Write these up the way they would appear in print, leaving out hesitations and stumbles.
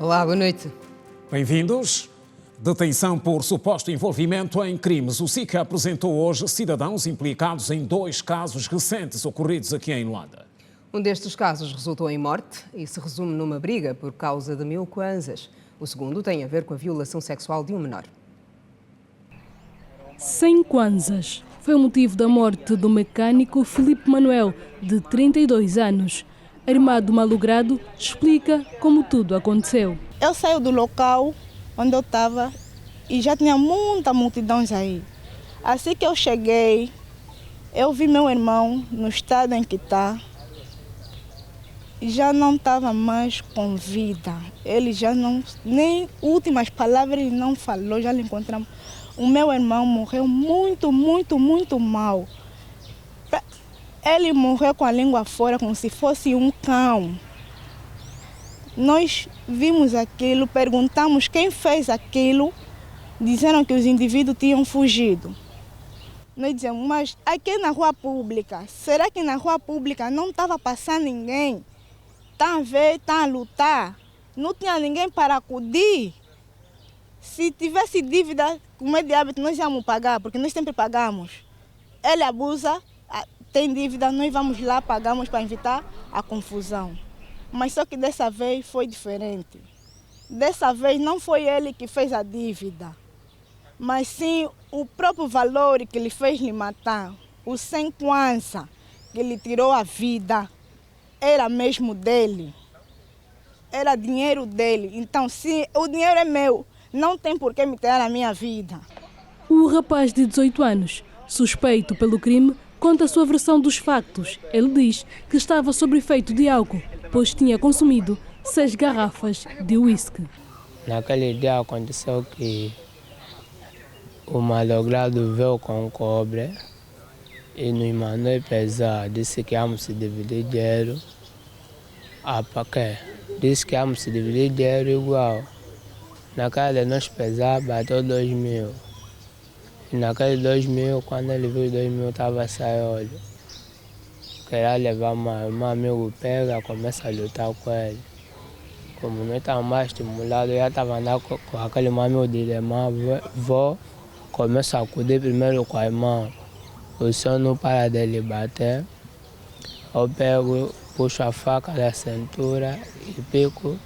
Olá, boa noite. Bem-vindos. Detenção por suposto envolvimento em crimes. O SIC apresentou hoje cidadãos implicados em 2 casos recentes ocorridos aqui em Luanda. Um destes casos resultou em morte e se resume numa briga por causa de 1000 kwanzas. O segundo tem a ver com a violação sexual de um menor. 100 kwanzas foi o motivo da morte do mecânico Filipe Manuel, de 32 anos. Armado Malogrado explica como tudo aconteceu. Eu saí do local onde eu estava e já tinha muita multidão aí. Assim que eu cheguei, eu vi meu irmão no estado em que está. Já não estava mais com vida. Ele já não, nem últimas palavras ele não falou, já lhe encontramos. O meu irmão morreu muito, muito, muito mal. Ele morreu com a língua fora, como se fosse um cão. Nós vimos aquilo, perguntamos quem fez aquilo, disseram que os indivíduos tinham fugido. Nós dizemos, mas aqui na rua pública, será que na rua pública não estava passando ninguém? Está a ver, está a lutar, não tinha ninguém para acudir. Se tivesse dívida, como é de hábito, nós íamos pagar, porque nós sempre pagamos. Ele abusa, tem dívida, nós vamos lá, pagamos para evitar a confusão. Mas só que dessa vez foi diferente. Dessa vez não foi ele que fez a dívida, mas sim o próprio valor que ele fez lhe matar. O 100 kwanza que ele tirou a vida era mesmo dele. Era dinheiro dele. Então, se o dinheiro é meu, não tem por que me tirar a minha vida. O rapaz de 18 anos, suspeito pelo crime, conta a sua versão dos factos. Ele diz que estava sob efeito de álcool, pois tinha consumido 6 garrafas de uísque. Naquele dia aconteceu que o malogrado veio com cobre e nos mandou pesar. Disse que íamos se dividir dinheiro. Para quê? Disse que íamos se dividir dinheiro igual. Naquela de nós pesar, bateu 2.000. E naquele 2.000, quando ele viu 2.000, estava a sair óleo. Queria levar meu amigo, pega, começa a lutar com ele. Como nós estávamos mais estimulados, eu já estava andando com aquele meu amigo de irmã, vou, começa a acudir primeiro com a irmã. O senhor não para dele bater. Eu pego, puxo a faca da cintura e pico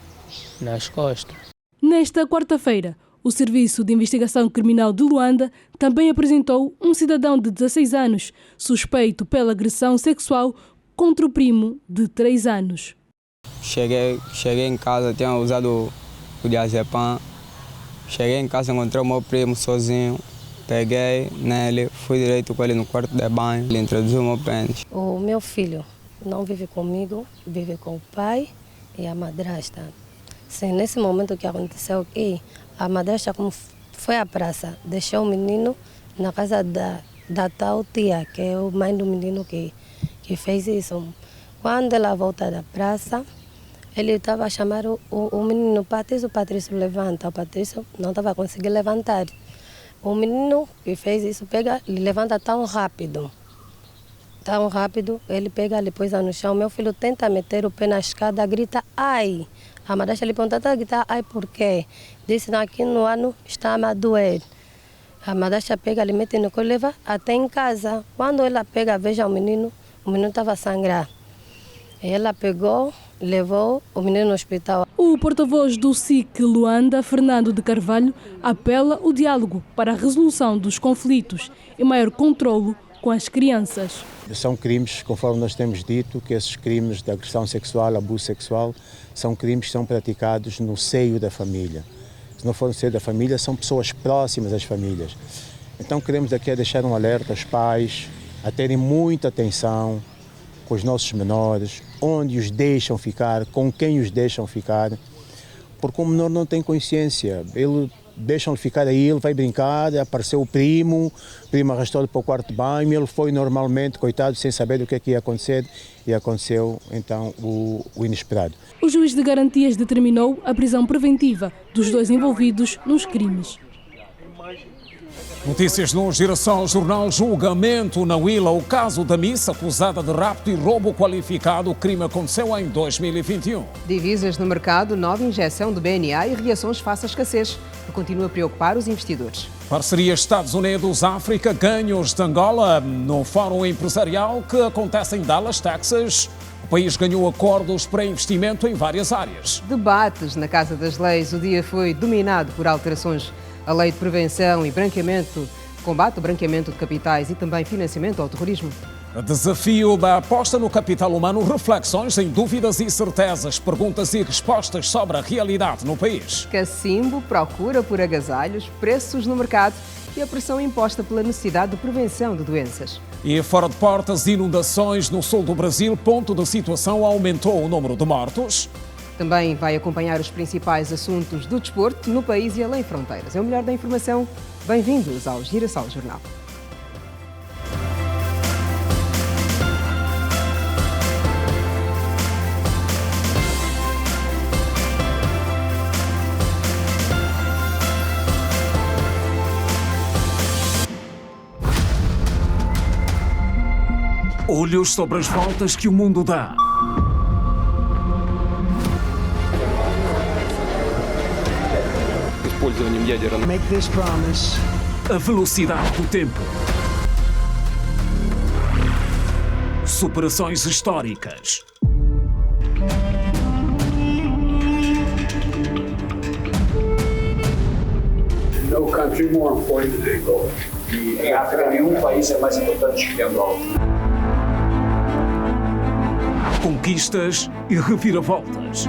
nas costas. Nesta quarta-feira, o Serviço de Investigação Criminal de Luanda também apresentou um cidadão de 16 anos, suspeito pela agressão sexual contra o primo de 3 anos. Cheguei em casa, tinha usado o diazepam. Cheguei em casa, encontrei o meu primo sozinho. Peguei nele, fui direito com ele no quarto de banho. Ele introduziu o meu pênis. O meu filho não vive comigo, vive com o pai e a madrasta. Sim, nesse momento que aconteceu aqui, a madrasta, como foi à praça, deixou o menino na casa da tal tia, que é a mãe do menino que fez isso. Quando ela volta da praça, ele estava a chamar o menino Patrício, o Patrício levanta. O Patrício não estava conseguindo levantar. O menino que fez isso pega, ele levanta tão rápido, ele pega, ele pôs no chão. Meu filho tenta meter o pé na escada, grita ai. A madrasta lhe pergunta, está a gritar ai por quê? Disse, não, aqui no ano está-me a doer. A madrasta pega, ele mete no colo, leva até em casa. Quando ela pega, veja o menino estava a sangrar. Ela pegou, levou o menino no hospital. O porta-voz do SIC Luanda, Fernando de Carvalho, apela o diálogo para a resolução dos conflitos e maior controlo com as crianças. São crimes, conforme nós temos dito, que esses crimes de agressão sexual, abuso sexual, são crimes que são praticados no seio da família. Se não for no seio da família, são pessoas próximas às famílias. Então queremos aqui deixar um alerta aos pais a terem muita atenção com os nossos menores, onde os deixam ficar, com quem os deixam ficar, porque o menor não tem consciência. Ele deixam-lhe ficar aí, ele vai brincar, apareceu o primo arrastou-lhe para o quarto de banho, ele foi normalmente, coitado, sem saber do que é que ia acontecer, e aconteceu então o inesperado. O juiz de garantias determinou a prisão preventiva dos 2 envolvidos nos crimes. Notícias no Girassol Jornal. Julgamento na Huila. O caso da Miss, acusada de rapto e roubo qualificado. O crime aconteceu em 2021. Divisas no mercado, nova injeção do BNA e reações face à escassez, que continua a preocupar os investidores. Parceria Estados Unidos-África, ganhos de Angola no Fórum Empresarial que acontece em Dallas, Texas. O país ganhou acordos para investimento em várias áreas. Debates na Casa das Leis. O dia foi dominado por alterações à Lei de Prevenção e Combate ao Branqueamento de Capitais e também financiamento ao terrorismo. Desafio da aposta no capital humano, reflexões em dúvidas e certezas, perguntas e respostas sobre a realidade no país. Cacimbo procura por agasalhos, preços no mercado e a pressão imposta pela necessidade de prevenção de doenças. E fora de portas, inundações no sul do Brasil, ponto de situação, aumentou o número de mortos. Também vai acompanhar os principais assuntos do desporto no país e além fronteiras. É o melhor da informação. Bem-vindos ao Girassol Jornal. Olhos sobre as voltas que o mundo dá. Make this promise. A velocidade do tempo. Superações históricas. No country more important than Angola. E em África nenhum país é mais importante que Angola. Conquistas e reviravoltas.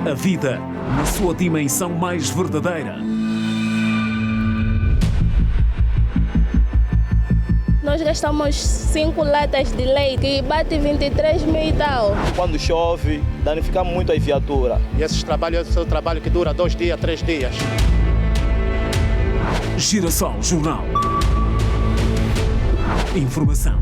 A vida na sua dimensão mais verdadeira. Nós gastamos 5 latas de leite, que bate 23 mil e tal. Quando chove, danifica muito a viatura. E esse é o trabalho que dura 2 dias, 3 dias. Girassol Jornal. Informação.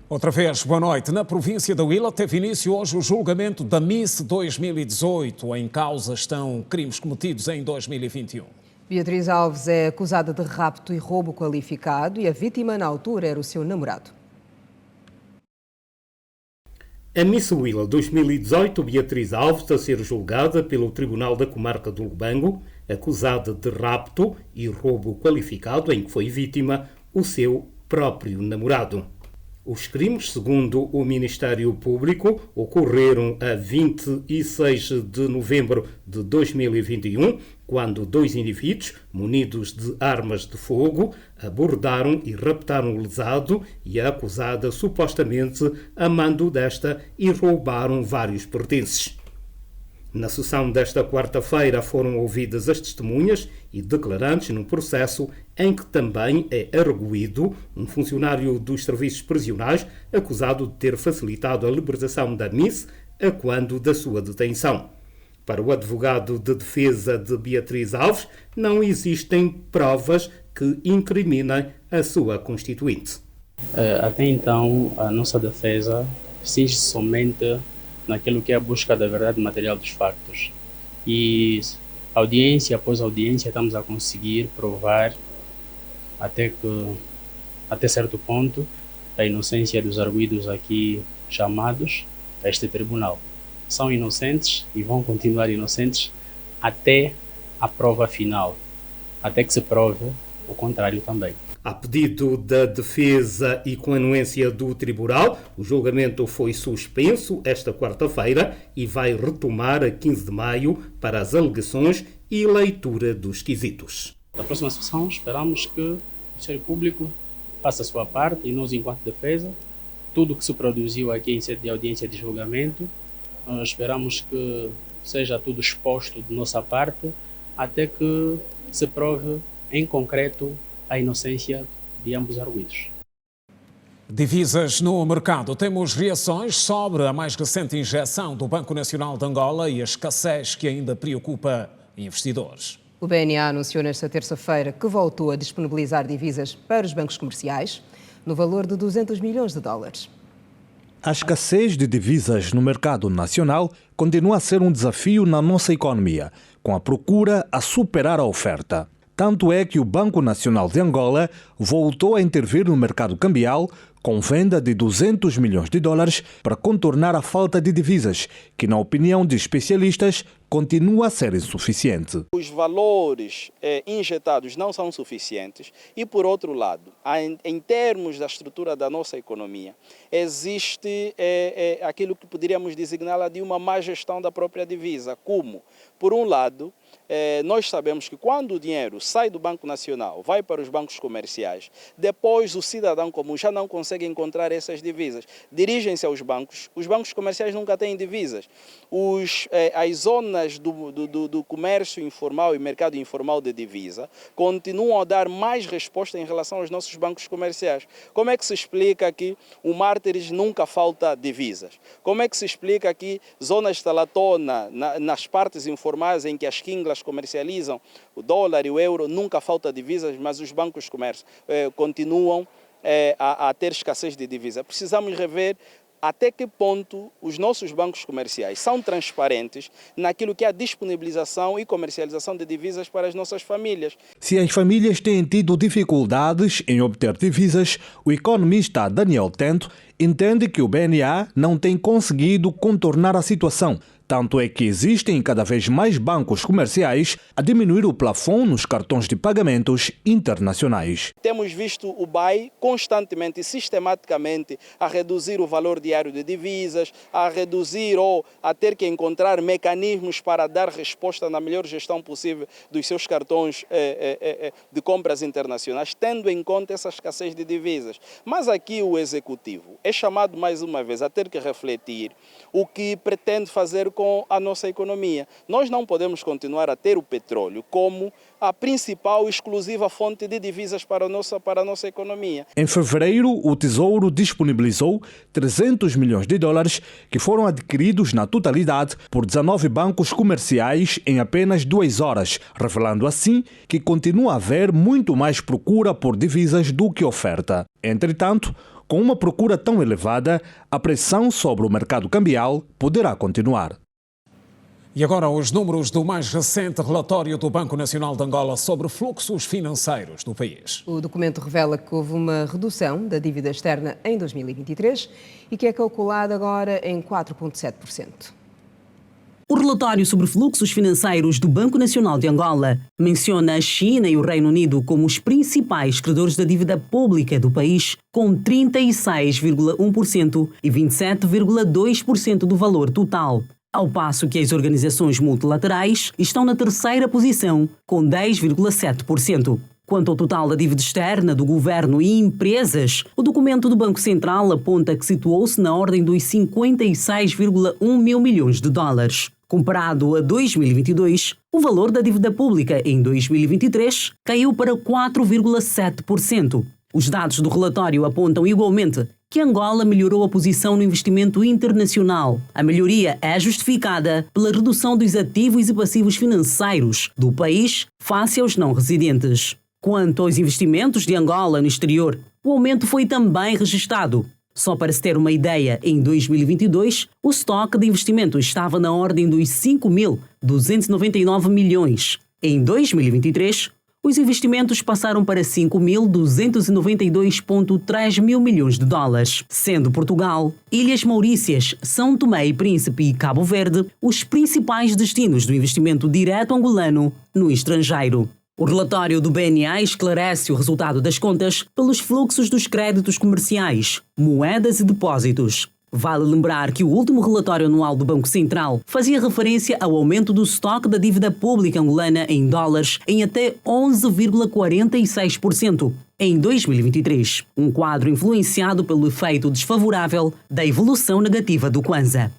Outra vez, boa noite. Na província da Huila teve início hoje o julgamento da Miss 2018. Em causa estão crimes cometidos em 2021. Beatriz Alves é acusada de rapto e roubo qualificado e a vítima na altura era o seu namorado. A Miss Huila 2018, Beatriz Alves, a ser julgada pelo Tribunal da Comarca do Lubango, acusada de rapto e roubo qualificado em que foi vítima o seu próprio namorado. Os crimes, segundo o Ministério Público, ocorreram a 26 de novembro de 2021, quando 2 indivíduos, munidos de armas de fogo, abordaram e raptaram o lesado e a acusada supostamente a mando desta e roubaram vários pertences. Na sessão desta quarta-feira foram ouvidas as testemunhas e declarantes no processo em que também é arguido um funcionário dos serviços prisionais acusado de ter facilitado a libertação da Miss a quando da sua detenção. Para o advogado de defesa de Beatriz Alves, não existem provas que incriminem a sua constituinte. Até então, a nossa defesa cinge somente naquilo que é a busca da verdade material dos factos. E audiência após audiência estamos a conseguir provar até certo ponto a inocência dos arguidos aqui chamados a este tribunal. São inocentes e vão continuar inocentes até a prova final, até que se prove o contrário também. A pedido da defesa e com anuência do tribunal, o julgamento foi suspenso esta quarta-feira e vai retomar a 15 de maio para as alegações e leitura dos quesitos. Na próxima sessão esperamos que o Ministério Público faça a sua parte e nós, enquanto defesa, tudo o que se produziu aqui em sede de audiência de julgamento, esperamos que seja tudo exposto de nossa parte até que se prove em concreto a inocência de ambos arguidos. Divisas no mercado. Temos reações sobre a mais recente injeção do Banco Nacional de Angola e a escassez que ainda preocupa investidores. O BNA anunciou nesta terça-feira que voltou a disponibilizar divisas para os bancos comerciais no valor de 200 milhões de dólares. A escassez de divisas no mercado nacional continua a ser um desafio na nossa economia, com a procura a superar a oferta. Tanto é que o Banco Nacional de Angola voltou a intervir no mercado cambial com venda de 200 milhões de dólares para contornar a falta de divisas, que, na opinião de especialistas, continua a ser insuficiente. Os valores injetados não são suficientes e, por outro lado, em termos da estrutura da nossa economia, existe aquilo que poderíamos designá-la de uma má gestão da própria divisa. Como, por um lado, nós sabemos que quando o dinheiro sai do Banco Nacional, vai para os bancos comerciais, depois o cidadão comum já não consegue encontrar essas divisas. Dirigem-se aos bancos, os bancos comerciais nunca têm divisas. As zonas do comércio informal e mercado informal de divisa continuam a dar mais resposta em relação aos nossos bancos comerciais. Como é que se explica que o Mártires nunca falta divisas? Como é que se explica que zonas de Talatona, nas partes informais em que as quinglas comercializam o dólar e o euro, nunca falta divisas, mas os bancos de comércio continuam a ter escassez de divisa? Precisamos rever até que ponto os nossos bancos comerciais são transparentes naquilo que é a disponibilização e comercialização de divisas para as nossas famílias. Se as famílias têm tido dificuldades em obter divisas, o economista Daniel Tento entende que o BNA não tem conseguido contornar a situação. Tanto é que existem cada vez mais bancos comerciais a diminuir o plafond nos cartões de pagamentos internacionais. Temos visto o BAE constantemente e sistematicamente a reduzir o valor diário de divisas, a reduzir ou a ter que encontrar mecanismos para dar resposta na melhor gestão possível dos seus cartões de compras internacionais, tendo em conta essa escassez de divisas. Mas aqui o Executivo é chamado mais uma vez a ter que refletir o que pretende fazer com a nossa economia. Nós não podemos continuar a ter o petróleo como a principal e exclusiva fonte de divisas para a nossa economia. Em fevereiro, o Tesouro disponibilizou 300 milhões de dólares que foram adquiridos na totalidade por 19 bancos comerciais em apenas 2 horas, revelando assim que continua a haver muito mais procura por divisas do que oferta. Entretanto, com uma procura tão elevada, a pressão sobre o mercado cambial poderá continuar. E agora os números do mais recente relatório do Banco Nacional de Angola sobre fluxos financeiros do país. O documento revela que houve uma redução da dívida externa em 2023 e que é calculada agora em 4,7%. O relatório sobre fluxos financeiros do Banco Nacional de Angola menciona a China e o Reino Unido como os principais credores da dívida pública do país, com 36,1% e 27,2% do valor total, ao passo que as organizações multilaterais estão na terceira posição, com 10,7%. Quanto ao total da dívida externa do governo e empresas, o documento do Banco Central aponta que situou-se na ordem dos 56,1 mil milhões de dólares. Comparado a 2022, o valor da dívida pública em 2023 caiu para 4,7%. Os dados do relatório apontam igualmente que Angola melhorou a posição no investimento internacional. A melhoria é justificada pela redução dos ativos e passivos financeiros do país face aos não residentes. Quanto aos investimentos de Angola no exterior, o aumento foi também registado. Só para se ter uma ideia, em 2022, o estoque de investimento estava na ordem dos 5.299 milhões. Em 2023, os investimentos passaram para 5.292,3 mil milhões de dólares, sendo Portugal, Ilhas Maurícias, São Tomé e Príncipe e Cabo Verde os principais destinos do investimento direto angolano no estrangeiro. O relatório do BNA esclarece o resultado das contas pelos fluxos dos créditos comerciais, moedas e depósitos. Vale lembrar que o último relatório anual do Banco Central fazia referência ao aumento do estoque da dívida pública angolana em dólares em até 11,46% em 2023, um quadro influenciado pelo efeito desfavorável da evolução negativa do Kwanza.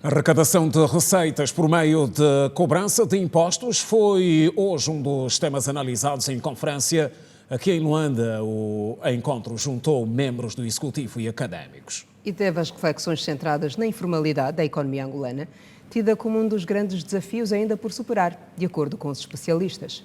A arrecadação de receitas por meio de cobrança de impostos foi hoje um dos temas analisados em conferência. Aqui em Luanda, o encontro juntou membros do Executivo e académicos. E teve as reflexões centradas na informalidade da economia angolana, tida como um dos grandes desafios ainda por superar, de acordo com os especialistas.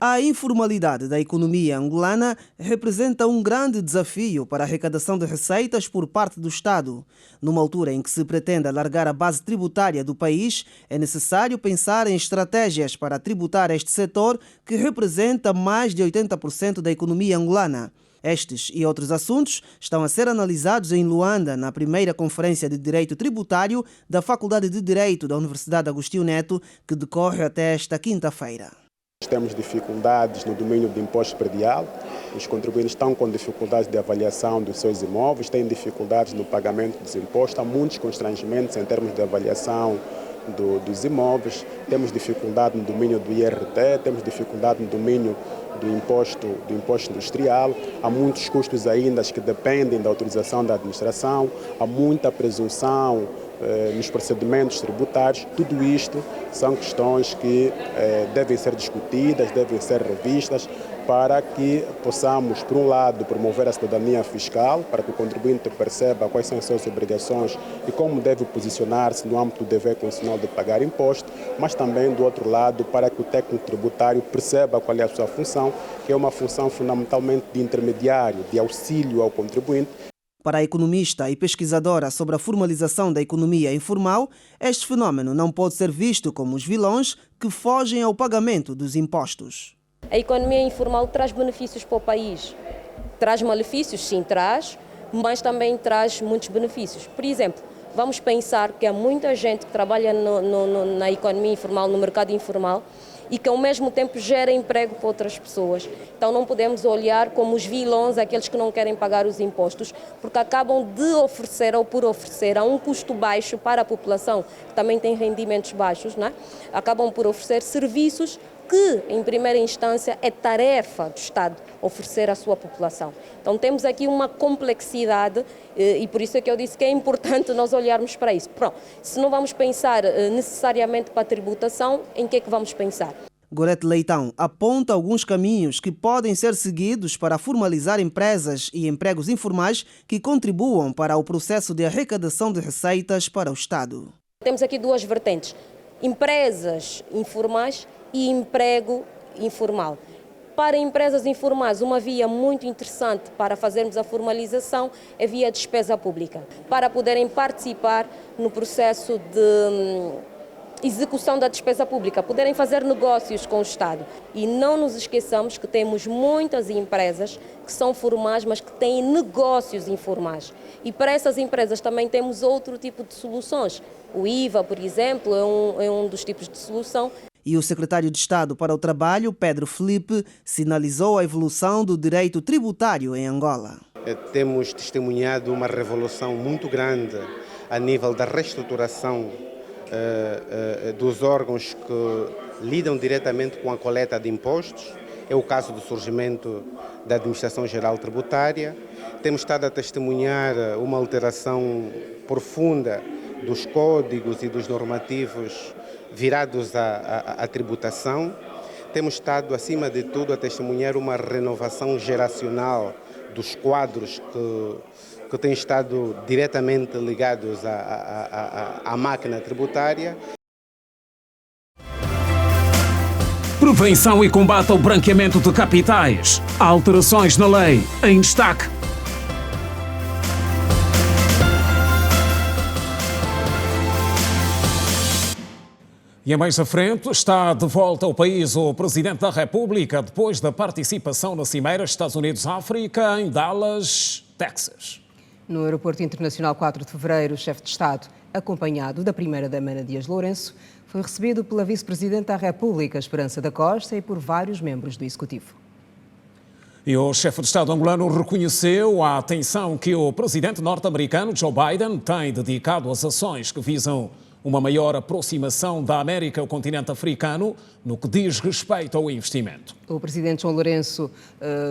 A informalidade da economia angolana representa um grande desafio para a arrecadação de receitas por parte do Estado. Numa altura em que se pretende alargar a base tributária do país, é necessário pensar em estratégias para tributar este setor, que representa mais de 80% da economia angolana. Estes e outros assuntos estão a ser analisados em Luanda, na primeira Conferência de Direito Tributário da Faculdade de Direito da Universidade Agostinho Neto, que decorre até esta quinta-feira. Temos dificuldades no domínio do imposto predial. Os contribuintes estão com dificuldades de avaliação dos seus imóveis, têm dificuldades no pagamento dos impostos, há muitos constrangimentos em termos de avaliação dos imóveis, temos dificuldade no domínio do IRT, temos dificuldade no domínio do imposto industrial, há muitos custos ainda que dependem da autorização da administração, há muita presunção nos procedimentos tributários. Tudo isto são questões que devem ser discutidas, devem ser revistas, para que possamos, por um lado, promover a cidadania fiscal, para que o contribuinte perceba quais são as suas obrigações e como deve posicionar-se no âmbito do dever constitucional de pagar imposto, mas também, do outro lado, para que o técnico tributário perceba qual é a sua função, que é uma função fundamentalmente de intermediário, de auxílio ao contribuinte. Para a economista e pesquisadora sobre a formalização da economia informal, este fenómeno não pode ser visto como os vilões que fogem ao pagamento dos impostos. A economia informal traz benefícios para o país. Traz malefícios? Sim, traz, mas também traz muitos benefícios. Por exemplo, vamos pensar que há muita gente que trabalha na economia informal, no mercado informal, e que ao mesmo tempo gera emprego para outras pessoas. Então não podemos olhar como os vilões, aqueles que não querem pagar os impostos, porque acabam de oferecer ou por oferecer a um custo baixo para a população, que também tem rendimentos baixos, não é? Acabam por oferecer serviços que, em primeira instância, é tarefa do Estado oferecer à sua população. Então temos aqui uma complexidade e por isso é que eu disse que é importante nós olharmos para isso. Pronto, se não vamos pensar necessariamente para a tributação, em que é que vamos pensar? Gorete Leitão aponta alguns caminhos que podem ser seguidos para formalizar empresas e empregos informais que contribuam para o processo de arrecadação de receitas para o Estado. Temos aqui duas vertentes: empresas informais e emprego informal. Para empresas informais, uma via muito interessante para fazermos a formalização é via despesa pública, para poderem participar no processo de execução da despesa pública, poderem fazer negócios com o Estado. E não nos esqueçamos que temos muitas empresas que são formais, mas que têm negócios informais. E para essas empresas também temos outro tipo de soluções. O IVA, por exemplo, é um dos tipos de solução. E o secretário de Estado para o Trabalho, Pedro Felipe, sinalizou a evolução do direito tributário em Angola. Temos testemunhado uma revolução muito grande a nível da reestruturação dos órgãos que lidam diretamente com a coleta de impostos. É o caso do surgimento da Administração Geral Tributária. Temos estado a testemunhar uma alteração profunda dos códigos e dos normativos virados à tributação. Temos estado, acima de tudo, a testemunhar uma renovação geracional dos quadros que têm estado diretamente ligados à máquina tributária. Prevenção e combate ao branqueamento de capitais. Alterações na lei em destaque. E mais à frente, está de volta ao país o Presidente da República depois da participação na Cimeira Estados Unidos-África em Dallas, Texas. No Aeroporto Internacional 4 de Fevereiro, o chefe de Estado, acompanhado da Primeira-Dama Ana Dias Lourenço, foi recebido pela Vice-Presidente da República, Esperança da Costa, e por vários membros do Executivo. E o chefe de Estado angolano reconheceu a atenção que o presidente norte-americano Joe Biden tem dedicado às ações que visam uma maior aproximação da América ao continente africano no que diz respeito ao investimento. O presidente João Lourenço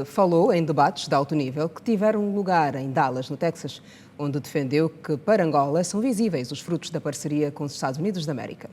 falou em debates de alto nível que tiveram lugar em Dallas, no Texas, onde defendeu que para Angola são visíveis os frutos da parceria com os Estados Unidos da América.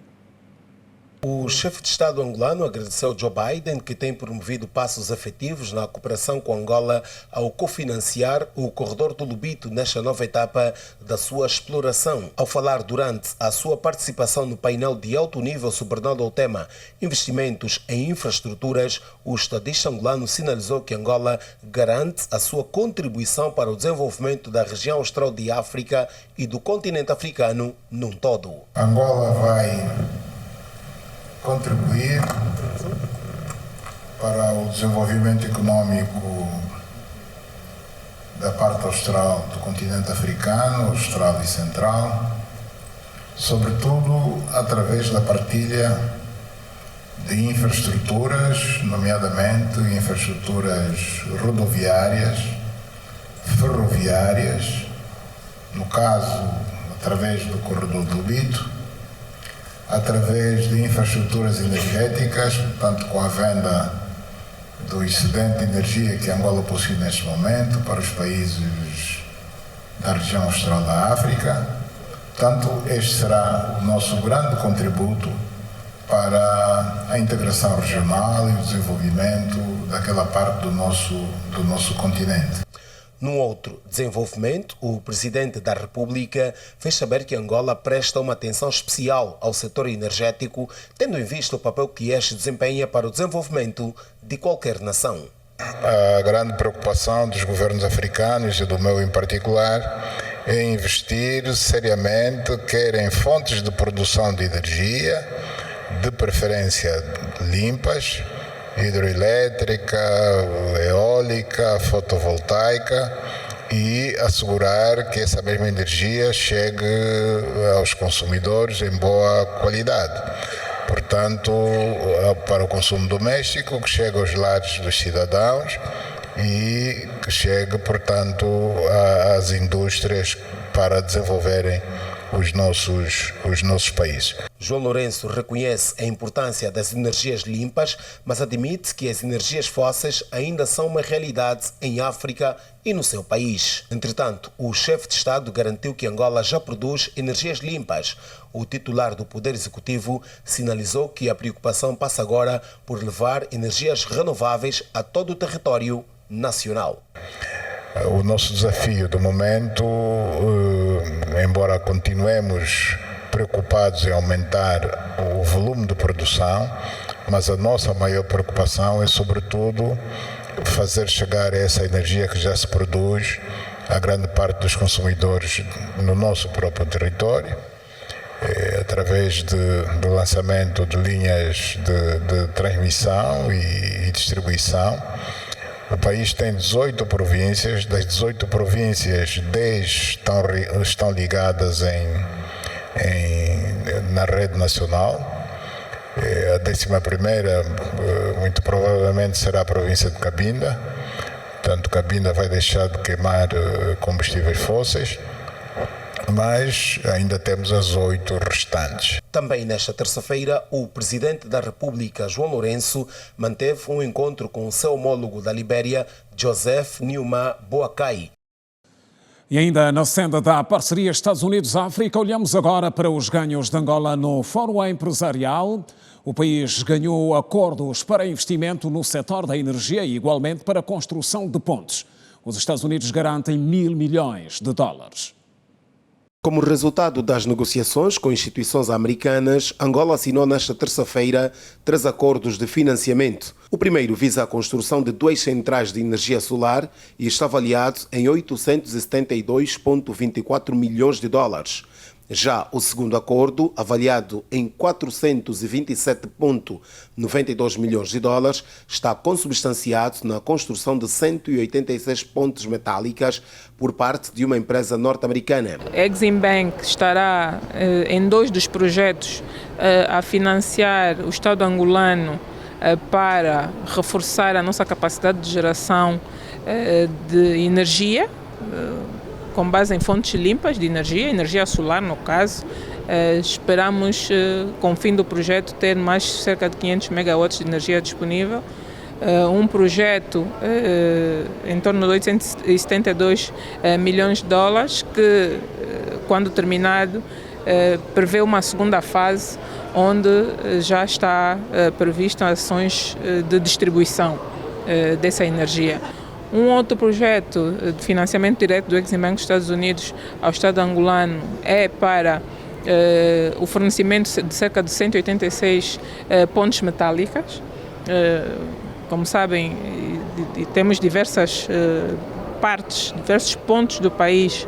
O chefe de Estado angolano agradeceu Joe Biden, que tem promovido passos efetivos na cooperação com Angola ao cofinanciar o corredor do Lobito nesta nova etapa da sua exploração. Ao falar durante a sua participação no painel de alto nível subordinado ao tema Investimentos em Infraestruturas, o estadista angolano sinalizou que Angola garante a sua contribuição para o desenvolvimento da região austral de África e do continente africano num todo. Angola vai contribuir para o desenvolvimento econômico da parte austral do continente africano, austral e central, sobretudo através da partilha de infraestruturas, nomeadamente infraestruturas rodoviárias, ferroviárias, no caso, através do corredor do Lobito, através de infraestruturas energéticas, portanto, com a venda do excedente de energia que Angola possui neste momento para os países da região austral da África. Portanto, este será o nosso grande contributo para a integração regional e o desenvolvimento daquela parte do nosso continente. Num outro desenvolvimento, o Presidente da República fez saber que Angola presta uma atenção especial ao setor energético, tendo em vista o papel que este desempenha para o desenvolvimento de qualquer nação. A grande preocupação dos governos africanos e do meu em particular é investir seriamente, quer em fontes de produção de energia, de preferência limpas, hidroelétrica, eólica, fotovoltaica, e assegurar que essa mesma energia chegue aos consumidores em boa qualidade. Portanto, para o consumo doméstico, que chegue aos lares dos cidadãos e que chegue, portanto, às indústrias para desenvolverem os nossos países. João Lourenço reconhece a importância das energias limpas, mas admite que as energias fósseis ainda são uma realidade em África e no seu país. Entretanto, o chefe de Estado garantiu que Angola já produz energias limpas. O titular do Poder Executivo sinalizou que a preocupação passa agora por levar energias renováveis a todo o território nacional. O nosso desafio do momento, embora continuemos preocupados em aumentar o volume de produção, mas a nossa maior preocupação é, sobretudo, fazer chegar essa energia que já se produz a grande parte dos consumidores no nosso próprio território, através do lançamento de linhas de transmissão e distribuição. O país tem 18 províncias, das 18 províncias, 10 estão ligadas na rede nacional. A 11ª, muito provavelmente, será a província de Cabinda. Portanto, Cabinda vai deixar de queimar combustíveis fósseis, mas ainda temos as 8 restantes. Também nesta terça-feira, o Presidente da República, João Lourenço, manteve um encontro com o seu homólogo da Libéria, Joseph Numa Boakai. E ainda na senda da parceria Estados Unidos-África, olhamos agora para os ganhos de Angola no Fórum Empresarial. O país ganhou acordos para investimento no setor da energia e igualmente para a construção de pontes. Os Estados Unidos garantem $1.000 milhões. Como resultado das negociações com instituições americanas, Angola assinou nesta terça-feira 3 acordos de financiamento. O primeiro visa a construção de 2 centrais de energia solar e está avaliado em $872,24 milhões. Já o segundo acordo, avaliado em $427,92 milhões, está consubstanciado na construção de 186 pontes metálicas por parte de uma empresa norte-americana. A Exim Bank estará em 2 dos projetos a financiar o Estado angolano para reforçar a nossa capacidade de geração de energia, com base em fontes limpas de energia solar no caso. Esperamos, com o fim do projeto, ter mais cerca de 500 megawatts de energia disponível. Um projeto em torno de $872 milhões, que, quando terminado, prevê uma segunda fase onde já está previsto ações de distribuição dessa energia. Um outro projeto de financiamento direto do Exim Bank dos Estados Unidos ao Estado angolano é para o fornecimento de cerca de 186 pontes metálicas. Como sabem, temos diversas partes, diversos pontos do país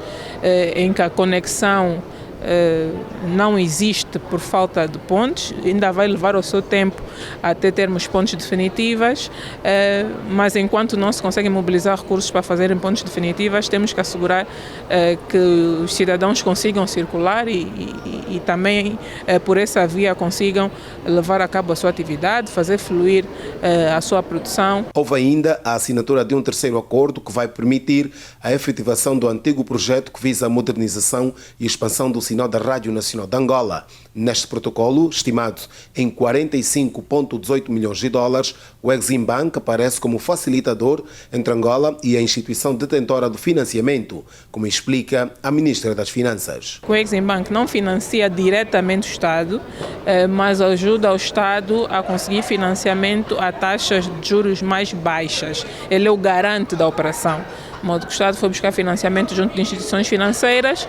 em que a conexão não existe por falta de pontes, ainda vai levar o seu tempo até termos pontes definitivas, mas enquanto não se conseguem mobilizar recursos para fazerem pontes definitivas, temos que assegurar que os cidadãos consigam circular e também por essa via consigam levar a cabo a sua atividade, fazer fluir a sua produção. Houve ainda a assinatura de um terceiro acordo que vai permitir a efetivação do antigo projeto que visa a modernização e expansão do sinal da Rádio Nacional de Angola. Neste protocolo, estimado em 45,18 milhões de dólares, o Exim Bank aparece como facilitador entre Angola e a instituição detentora do financiamento, como explica a Ministra das Finanças. O Exim Bank não financia diretamente o Estado, mas ajuda o Estado a conseguir financiamento a taxas de juros mais baixas. Ele é o garante da operação. De modo que o Estado foi buscar financiamento junto de instituições financeiras,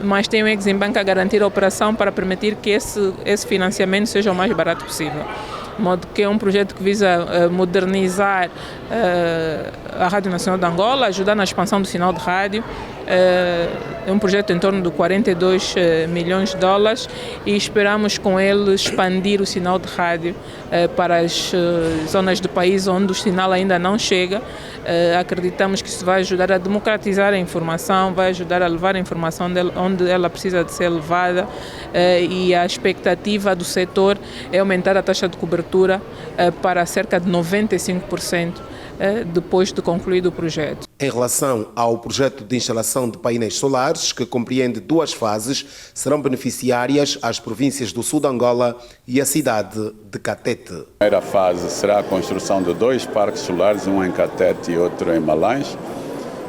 mas tem o Exim Bank a garantir a operação para permitir que esse financiamento seja o mais barato possível. De modo que é um projeto que visa modernizar a Rádio Nacional de Angola, ajudar na expansão do sinal de rádio. É um projeto em torno de 42 milhões de dólares e esperamos com ele expandir o sinal de rádio para as zonas do país onde o sinal ainda não chega. Acreditamos que isso vai ajudar a democratizar a informação, vai ajudar a levar a informação onde ela precisa de ser levada e a expectativa do setor é aumentar a taxa de cobertura para cerca de 95% depois de concluído o projeto. Em relação ao projeto de instalação de painéis solares, que compreende 2 fases, serão beneficiárias as províncias do sul de Angola e a cidade de Catete. A primeira fase será a construção de 2 parques solares, um em Catete e outro em Malães,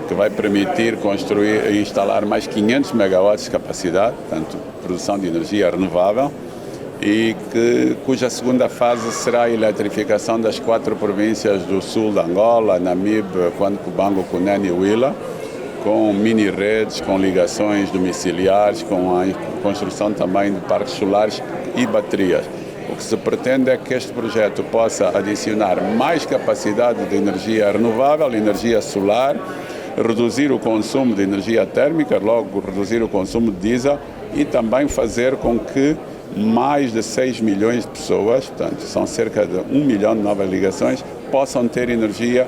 que vai permitir construir e instalar mais 500 megawatts de capacidade, portanto, produção de energia renovável, e cuja segunda fase será a eletrificação das 4 províncias do sul de Angola, Namibe, Cubango, Cunene e Huila, com mini-redes, com ligações domiciliares, com a construção também de parques solares e baterias. O que se pretende é que este projeto possa adicionar mais capacidade de energia renovável, energia solar, reduzir o consumo de energia térmica, logo reduzir o consumo de diesel e também fazer com que mais de 6 milhões de pessoas, portanto, são cerca de 1 milhão de novas ligações, possam ter energia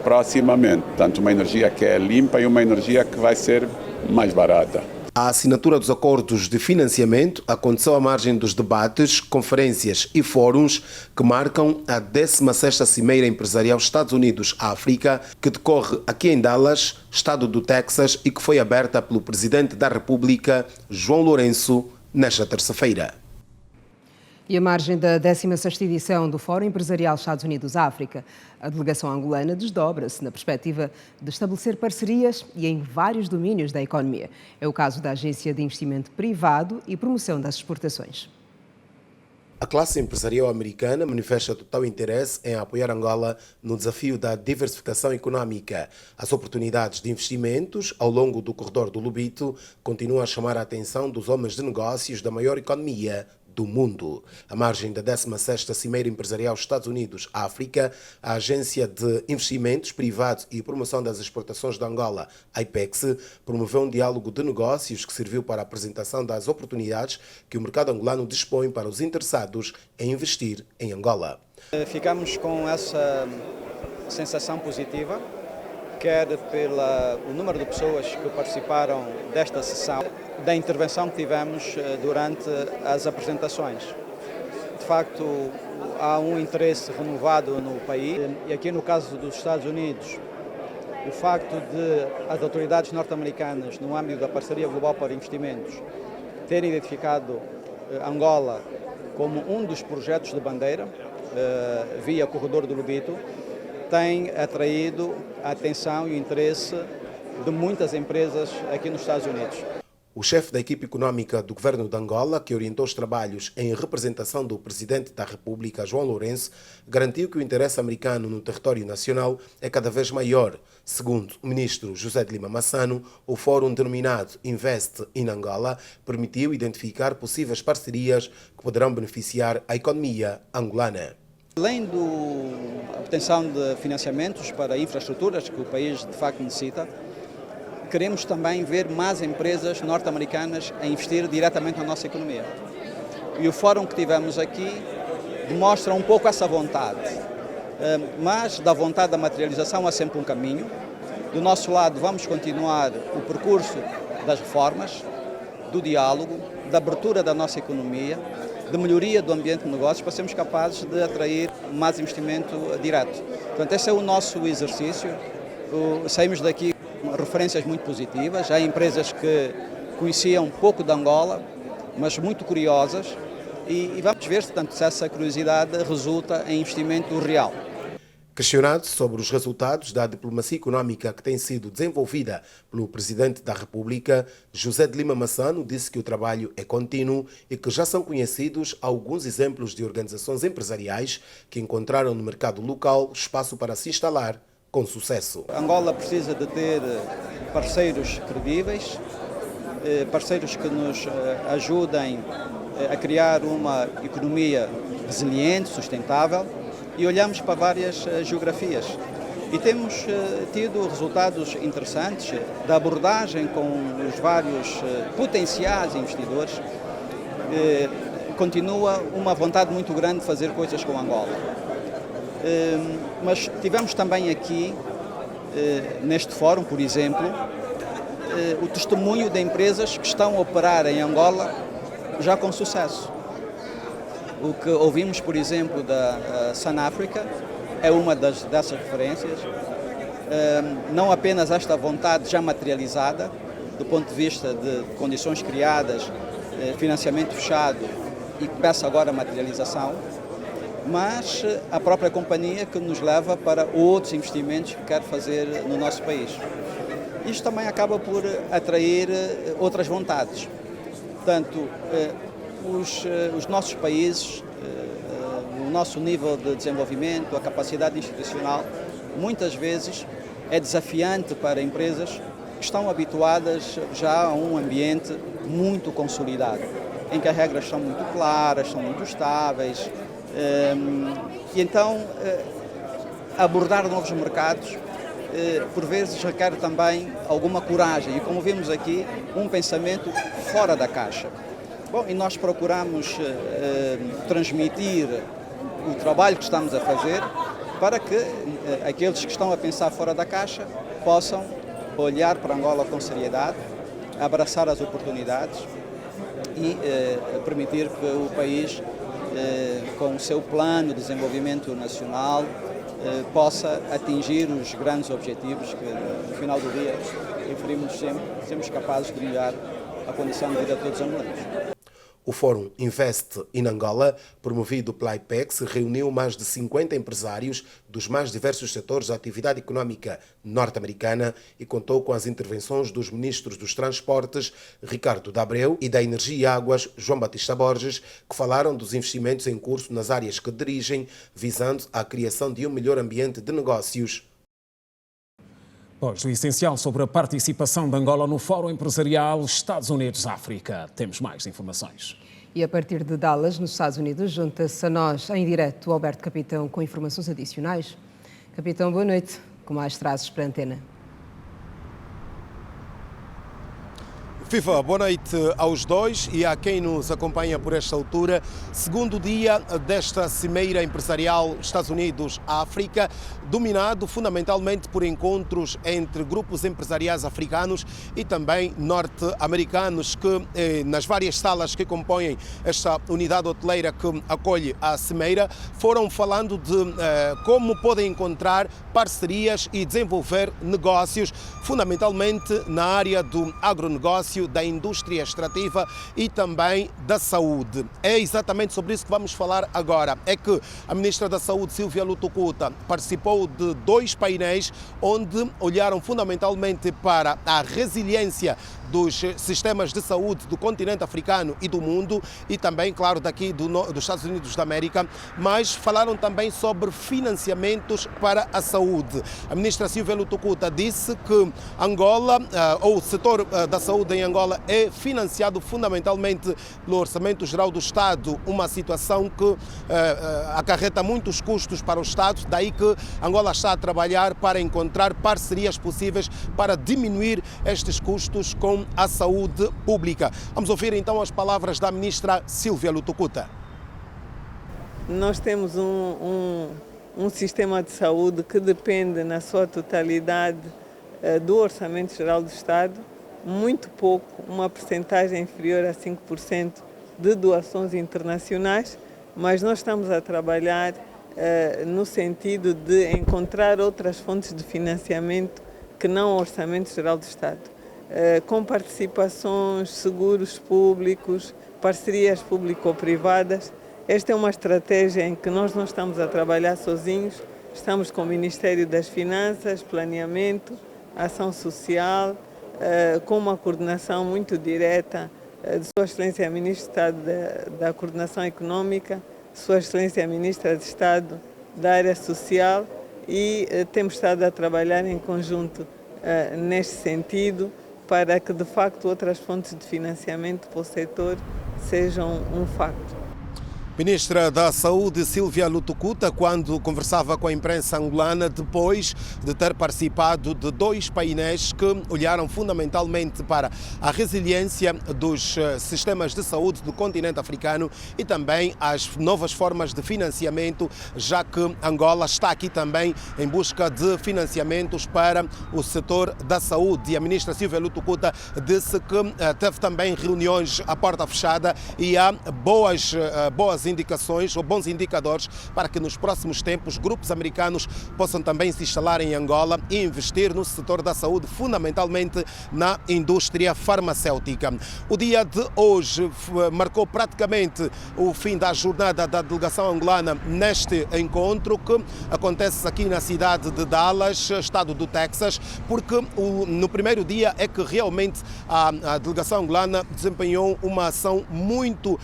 proximamente. Portanto, uma energia que é limpa e uma energia que vai ser mais barata. A assinatura dos acordos de financiamento aconteceu à margem dos debates, conferências e fóruns que marcam a 16ª Cimeira Empresarial Estados Unidos-África, que decorre aqui em Dallas, estado do Texas, e que foi aberta pelo Presidente da República, João Lourenço, nesta terça-feira. E à margem da 16ª edição do Fórum Empresarial Estados Unidos-África, a delegação angolana desdobra-se na perspectiva de estabelecer parcerias e em vários domínios da economia. É o caso da Agência de Investimento Privado e Promoção das Exportações. A classe empresarial americana manifesta total interesse em apoiar Angola no desafio da diversificação econômica. As oportunidades de investimentos ao longo do corredor do Lobito continuam a chamar a atenção dos homens de negócios da maior economia do mundo. À margem da 16ª Cimeira Empresarial Estados Unidos-África, a Agência de Investimentos Privados e Promoção das Exportações de Angola, AIPEX, promoveu um diálogo de negócios que serviu para a apresentação das oportunidades que o mercado angolano dispõe para os interessados em investir em Angola. Ficamos com essa sensação positiva, quer pelo número de pessoas que participaram desta sessão, da intervenção que tivemos durante as apresentações. De facto, há um interesse renovado no país e aqui no caso dos Estados Unidos, o facto de as autoridades norte-americanas, no âmbito da Parceria Global para Investimentos, terem identificado Angola como um dos projetos de bandeira via Corredor do Lobito, tem atraído a atenção e o interesse de muitas empresas aqui nos Estados Unidos. O chefe da equipe econômica do governo de Angola, que orientou os trabalhos em representação do presidente da República, João Lourenço, garantiu que o interesse americano no território nacional é cada vez maior. Segundo o ministro José de Lima Massano, o fórum denominado Invest in Angola permitiu identificar possíveis parcerias que poderão beneficiar a economia angolana. Além da obtenção de financiamentos para infraestruturas que o país de facto necessita, queremos também ver mais empresas norte-americanas a investir diretamente na nossa economia. E o fórum que tivemos aqui demonstra um pouco essa vontade. Mas da vontade da materialização há sempre um caminho. Do nosso lado vamos continuar o percurso das reformas, do diálogo, da abertura da nossa economia, de melhoria do ambiente de negócios para sermos capazes de atrair mais investimento direto. Portanto, esse é o nosso exercício. Saímos daqui referências muito positivas. Há empresas que conheciam pouco de Angola, mas muito curiosas, e vamos ver se essa curiosidade resulta em investimento real. Questionado sobre os resultados da diplomacia econômica que tem sido desenvolvida pelo Presidente da República, José de Lima Massano disse que o trabalho é contínuo e que já são conhecidos alguns exemplos de organizações empresariais que encontraram no mercado local espaço para se instalar com sucesso. Angola precisa de ter parceiros credíveis, parceiros que nos ajudem a criar uma economia resiliente, sustentável, e olhamos para várias geografias. E temos tido resultados interessantes da abordagem com os vários potenciais investidores. Continua uma vontade muito grande de fazer coisas com Angola. Mas tivemos também aqui, neste fórum, por exemplo, o testemunho de empresas que estão a operar em Angola já com sucesso. O que ouvimos, por exemplo, da Sun Africa é uma dessas referências. Não apenas esta vontade já materializada, do ponto de vista de condições criadas, financiamento fechado e começa agora a materialização, mas a própria companhia que nos leva para outros investimentos que quer fazer no nosso país. Isto também acaba por atrair outras vontades. Portanto, os nossos países, o nosso nível de desenvolvimento, a capacidade institucional, muitas vezes é desafiante para empresas que estão habituadas já a um ambiente muito consolidado, em que as regras são muito claras, são muito estáveis, e então abordar novos mercados por vezes requer também alguma coragem e, como vimos aqui, um pensamento fora da caixa. Bom, e nós procuramos transmitir o trabalho que estamos a fazer para que aqueles que estão a pensar fora da caixa possam olhar para Angola com seriedade, abraçar as oportunidades e permitir que o país, com o seu plano de desenvolvimento nacional, possa atingir os grandes objetivos que, no final do dia, referimos sempre, sermos capazes de melhorar a condição de vida de todos os angolanos. O Fórum Invest in Angola, promovido pela IPEX, reuniu mais de 50 empresários dos mais diversos setores da atividade econômica norte-americana e contou com as intervenções dos ministros dos Transportes, Ricardo de Abreu, e da Energia e Águas, João Batista Borges, que falaram dos investimentos em curso nas áreas que dirigem, visando a criação de um melhor ambiente de negócios. Pois, o essencial sobre a participação de Angola no Fórum Empresarial Estados Unidos-África. Temos mais informações. E a partir de Dallas, nos Estados Unidos, junta-se a nós em direto o Alberto Capitão com informações adicionais. Capitão, boa noite. Com mais trazes para a antena. Viva, boa noite aos dois e a quem nos acompanha por esta altura. Segundo dia desta cimeira empresarial Estados Unidos-África, dominado fundamentalmente por encontros entre grupos empresariais africanos e também norte-americanos que, nas várias salas que compõem esta unidade hoteleira que acolhe a cimeira, foram falando de como podem encontrar parcerias e desenvolver negócios, fundamentalmente na área do agronegócio, da indústria extrativa e também da saúde. É exatamente sobre isso que vamos falar agora. É que a Ministra da Saúde, Silvia Lutucuta, participou de 2 painéis onde olharam fundamentalmente para a resiliência dos sistemas de saúde do continente africano e do mundo e também, claro, daqui dos Estados Unidos da América, mas falaram também sobre financiamentos para a saúde. A ministra Silvia Lutukuta disse que Angola, ou o setor da saúde em Angola, é financiado fundamentalmente pelo Orçamento Geral do Estado, uma situação que acarreta muitos custos para o Estado, daí que Angola está a trabalhar para encontrar parcerias possíveis para diminuir estes custos com a saúde pública. Vamos ouvir então as palavras da ministra Silvia Lutukuta. Nós temos um sistema de saúde que depende na sua totalidade do Orçamento Geral do Estado, muito pouco, uma percentagem inferior a 5% de doações internacionais, mas nós estamos a trabalhar no sentido de encontrar outras fontes de financiamento que não o Orçamento Geral do Estado, com participações, seguros públicos, parcerias público-privadas. Esta é uma estratégia em que nós não estamos a trabalhar sozinhos, estamos com o Ministério das Finanças, Planeamento, Ação Social, com uma coordenação muito direta de Sua Excelência a Ministra da Coordenação Econômica, Sua Excelência a Ministra de Estado da Área Social e temos estado a trabalhar em conjunto neste sentido para que, de facto, outras fontes de financiamento para o setor sejam um facto. Ministra da Saúde Silvia Lutukuta, quando conversava com a imprensa angolana, depois de ter participado de 2 painéis que olharam fundamentalmente para a resiliência dos sistemas de saúde do continente africano e também as novas formas de financiamento, já que Angola está aqui também em busca de financiamentos para o setor da saúde. E a ministra Silvia Lutukuta disse que teve também reuniões à porta fechada e há boas indicações ou bons indicadores para que nos próximos tempos grupos americanos possam também se instalar em Angola e investir no setor da saúde, fundamentalmente na indústria farmacêutica. O dia de hoje marcou praticamente o fim da jornada da delegação angolana neste encontro que acontece aqui na cidade de Dallas, estado do Texas, porque no primeiro dia é que realmente a delegação angolana desempenhou uma ação muito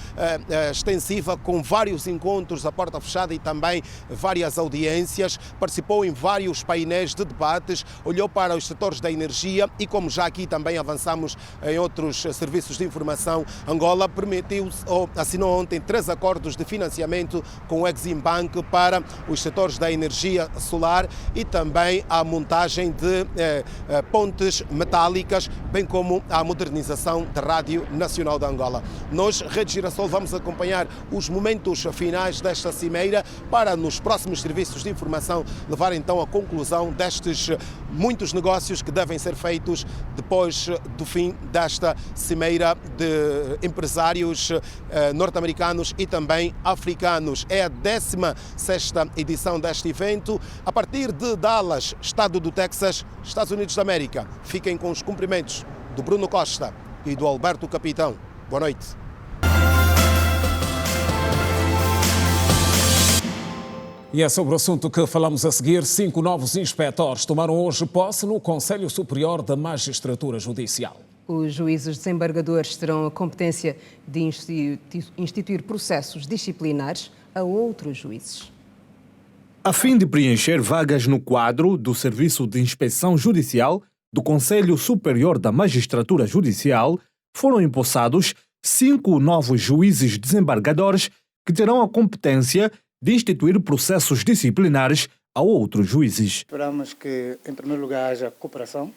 extensiva, com vários encontros à porta fechada e também várias audiências, participou em vários painéis de debates, olhou para os setores da energia e, como já aqui também avançamos em outros serviços de informação, Angola assinou ontem 3 acordos de financiamento com o Exim Bank para os setores da energia solar e também a montagem de pontes metálicas, bem como a modernização da Rádio Nacional de Angola. Nós, Rede Girassol, vamos acompanhar os momentos finais desta cimeira para, nos próximos serviços de informação, levar então a conclusão destes muitos negócios que devem ser feitos depois do fim desta cimeira de empresários norte-americanos e também africanos. É a 16ª edição deste evento, a partir de Dallas, estado do Texas, Estados Unidos da América. Fiquem com os cumprimentos do Bruno Costa e do Alberto Capitão. Boa noite. E é sobre o assunto que falamos a seguir. 5 novos inspectores tomaram hoje posse no Conselho Superior da Magistratura Judicial. Os juízes desembargadores terão a competência de instituir processos disciplinares a outros juízes. A fim de preencher vagas no quadro do Serviço de Inspeção Judicial do Conselho Superior da Magistratura Judicial, foram empossados 5 novos juízes desembargadores que terão a competência de instituir processos disciplinares a outros juízes. Esperamos que, em primeiro lugar, haja cooperação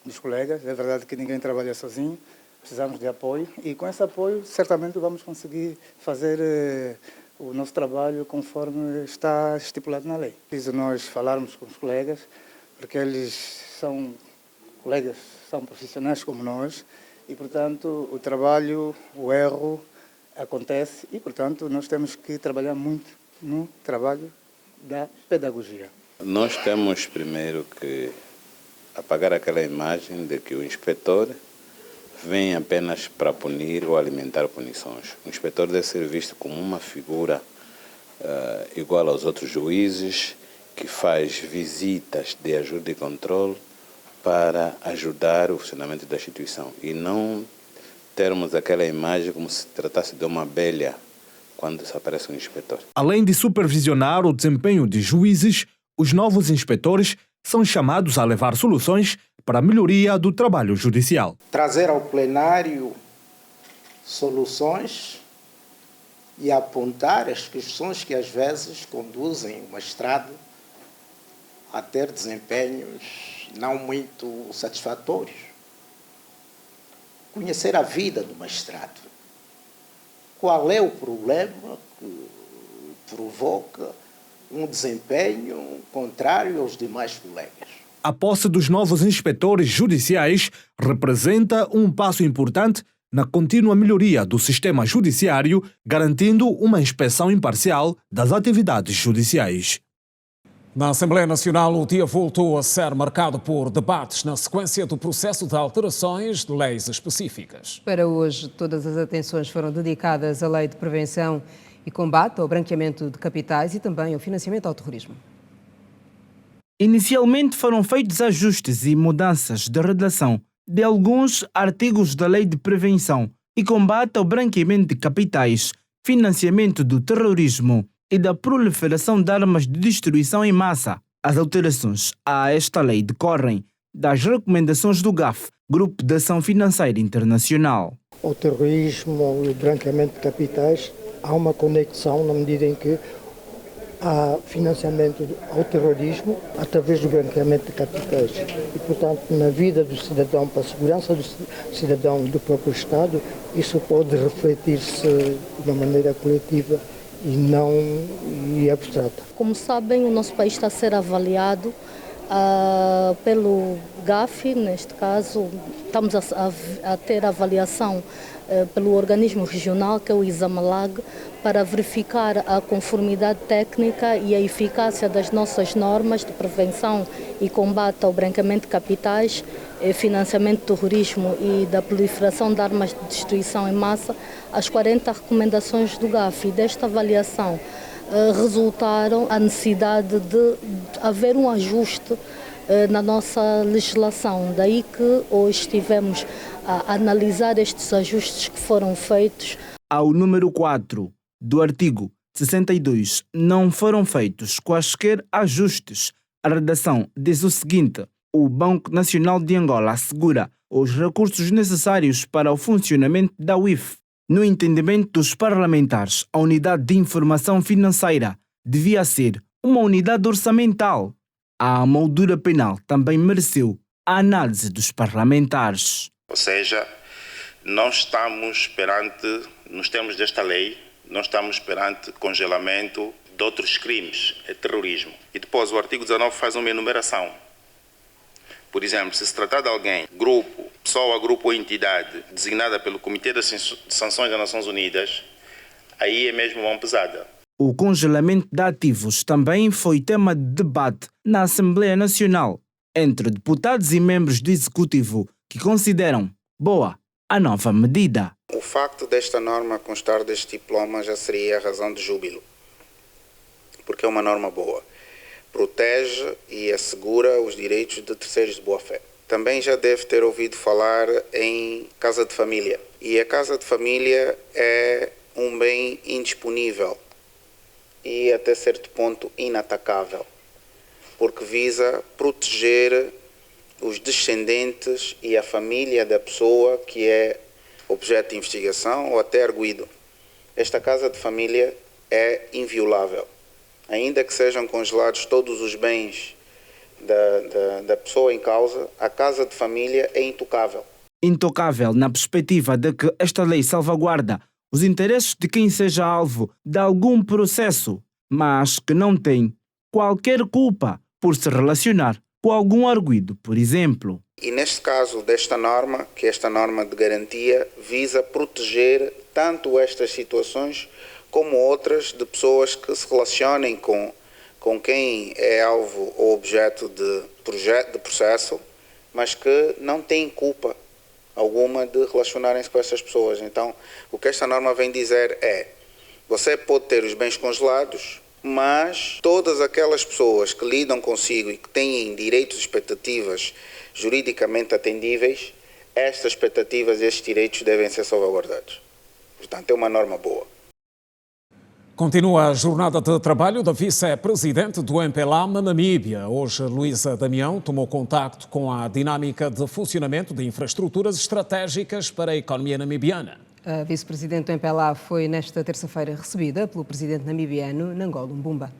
dos colegas. É verdade que ninguém trabalha sozinho, precisamos de apoio e, com esse apoio, certamente vamos conseguir fazer o nosso trabalho conforme está estipulado na lei. Preciso nós falarmos com os colegas, porque eles são colegas, são profissionais como nós e, portanto, o trabalho, o erro acontece e, portanto, nós temos que trabalhar muito no trabalho da pedagogia. Nós temos primeiro que apagar aquela imagem de que o inspetor vem apenas para punir ou alimentar punições. O inspetor deve ser visto como uma figura igual aos outros juízes, que faz visitas de ajuda e controle para ajudar o funcionamento da instituição e não termos aquela imagem como se tratasse de uma abelha quando se aparece um inspetor. Além de supervisionar o desempenho de juízes, os novos inspetores são chamados a levar soluções para a melhoria do trabalho judicial. Trazer ao plenário soluções e apontar as questões que às vezes conduzem o magistrado a ter desempenhos não muito satisfatórios. Conhecer a vida do magistrado. Qual é o problema que provoca um desempenho contrário aos demais colegas? A posse dos novos inspetores judiciais representa um passo importante na contínua melhoria do sistema judiciário, garantindo uma inspeção imparcial das atividades judiciais. Na Assembleia Nacional, o dia voltou a ser marcado por debates na sequência do processo de alterações de leis específicas. Para hoje, todas as atenções foram dedicadas à Lei de Prevenção e Combate ao Branqueamento de Capitais e também ao financiamento ao terrorismo. Inicialmente foram feitos ajustes e mudanças de redação de alguns artigos da Lei de Prevenção e Combate ao Branqueamento de Capitais, financiamento do terrorismo e da proliferação de armas de destruição em massa. As alterações a esta lei decorrem das recomendações do GAF, Grupo de Ação Financeira Internacional. O terrorismo e o branqueamento de capitais, há uma conexão na medida em que há financiamento ao terrorismo através do branqueamento de capitais. E, portanto, na vida do cidadão, para a segurança do cidadão e do próprio Estado, isso pode refletir-se de uma maneira coletiva e abstrata. Como sabem, o nosso país está a ser avaliado pelo GAF, neste caso, estamos a ter avaliação pelo organismo regional, que é o ISAMALAG, para verificar a conformidade técnica e a eficácia das nossas normas de prevenção e combate ao branqueamento de capitais, financiamento do terrorismo e da proliferação de armas de destruição em massa, as 40 recomendações do GAF. E desta avaliação resultaram a necessidade de haver um ajuste na nossa legislação. Daí que hoje estivemos a analisar estes ajustes que foram feitos. Ao número 4 do artigo 62 não foram feitos quaisquer ajustes. A redação diz o seguinte: o Banco Nacional de Angola assegura os recursos necessários para o funcionamento da UIF. No entendimento dos parlamentares, a unidade de informação financeira devia ser uma unidade orçamental. A moldura penal também mereceu a análise dos parlamentares. Ou seja, nos termos desta lei, não estamos perante congelamento de outros crimes, terrorismo. E depois o artigo 19 faz uma enumeração. Por exemplo, se tratar de alguém, grupo, pessoa, grupo ou entidade designada pelo Comitê de Sanções das Nações Unidas, aí é mesmo mão pesada. O congelamento de ativos também foi tema de debate na Assembleia Nacional entre deputados e membros do Executivo que consideram boa a nova medida. O facto desta norma constar deste diploma já seria a razão de júbilo, porque é uma norma boa. Protege e assegura os direitos de terceiros de boa-fé. Também já deve ter ouvido falar em casa de família. E a casa de família é um bem indisponível e até certo ponto inatacável, porque visa proteger os descendentes e a família da pessoa que é objeto de investigação ou até arguido. Esta casa de família é inviolável. Ainda que sejam congelados todos os bens da pessoa em causa, a casa de família é intocável. Intocável na perspectiva de que esta lei salvaguarda os interesses de quem seja alvo de algum processo, mas que não tem qualquer culpa por se relacionar com algum arguido, por exemplo. E neste caso desta norma, que esta norma de garantia visa proteger tanto estas situações como outras de pessoas que se relacionem com quem é alvo ou objeto de processo, mas que não têm culpa alguma de relacionarem-se com essas pessoas. Então, o que esta norma vem dizer é: você pode ter os bens congelados, mas todas aquelas pessoas que lidam consigo e que têm direitos e expectativas juridicamente atendíveis, estas expectativas e estes direitos devem ser salvaguardados. Portanto, é uma norma boa. Continua a jornada de trabalho da vice-presidente do MPLA na Namíbia. Hoje, Luísa Damião tomou contacto com a dinâmica de funcionamento de infraestruturas estratégicas para a economia namibiana. A vice-presidente do MPLA foi nesta terça-feira recebida pelo presidente namibiano Nangola Mbumba.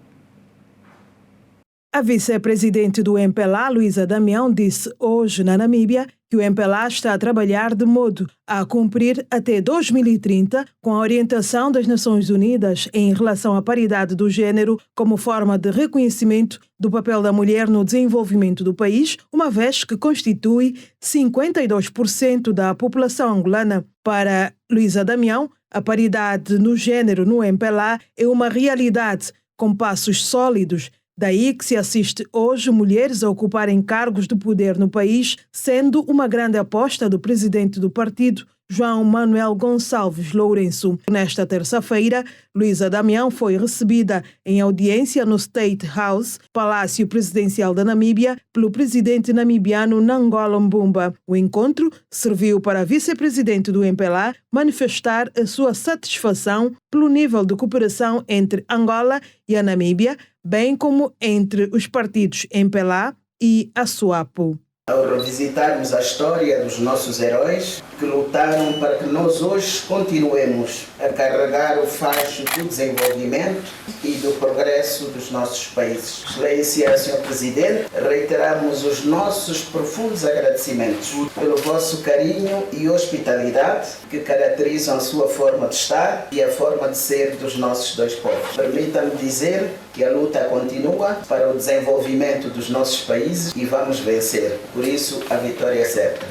A vice-presidente do MPLA, Luísa Damião, disse hoje na Namíbia que o MPLA está a trabalhar de modo a cumprir até 2030 com a orientação das Nações Unidas em relação à paridade do género como forma de reconhecimento do papel da mulher no desenvolvimento do país, uma vez que constitui 52% da população angolana. Para Luísa Damião, a paridade no género no MPLA é uma realidade com passos sólidos. Daí que se assiste hoje mulheres a ocuparem cargos de poder no país, sendo uma grande aposta do presidente do partido, João Manuel Gonçalves Lourenço. Nesta terça-feira, Luísa Damião foi recebida em audiência no State House, Palácio Presidencial da Namíbia, pelo presidente namibiano Nangola Mbumba. O encontro serviu para a vice-presidente do MPLA manifestar a sua satisfação pelo nível de cooperação entre Angola e a Namíbia, bem como entre os partidos MPLA e a SWAPO. Ao revisitarmos a história dos nossos heróis que lutaram para que nós hoje continuemos a carregar o facho do desenvolvimento e do progresso dos nossos países. Excelência, Sr. Presidente, reiteramos os nossos profundos agradecimentos pelo vosso carinho e hospitalidade que caracterizam a sua forma de estar e a forma de ser dos nossos dois povos. Permita-me dizer que a luta continua para o desenvolvimento dos nossos países e vamos vencer. Por isso, a vitória é certa.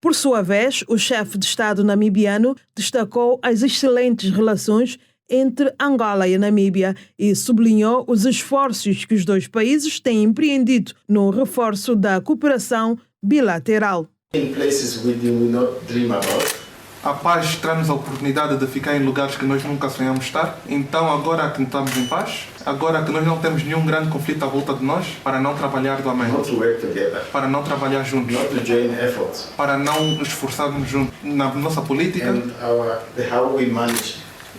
Por sua vez, o chefe de Estado namibiano destacou as excelentes relações entre Angola e a Namíbia e sublinhou os esforços que os dois países têm empreendido no reforço da cooperação bilateral. A paz traz-nos a oportunidade de ficar em lugares que nós nunca sonhamos estar. Então, agora que estamos em paz, agora que nós não temos nenhum grande conflito à volta de nós, para não trabalhar para não trabalhar juntos, para não nos esforçarmos juntos na nossa política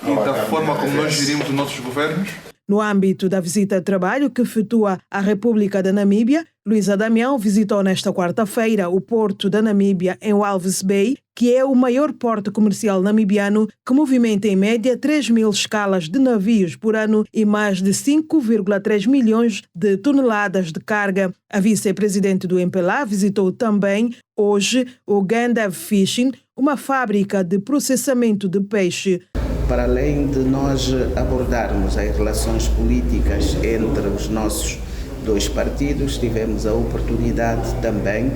e da forma como nós gerimos os nossos governos. No âmbito da visita de trabalho que efetua à República da Namíbia, Luísa Damião visitou nesta quarta-feira o porto da Namíbia em Walvis Bay, que é o maior porto comercial namibiano que movimenta em média 3.000 escalas de navios por ano e mais de 5,3 milhões de toneladas de carga. A vice-presidente do MPLA visitou também hoje o Gandev Fishing, uma fábrica de processamento de peixe. Para além de nós abordarmos as relações políticas entre os nossos dois partidos, tivemos a oportunidade também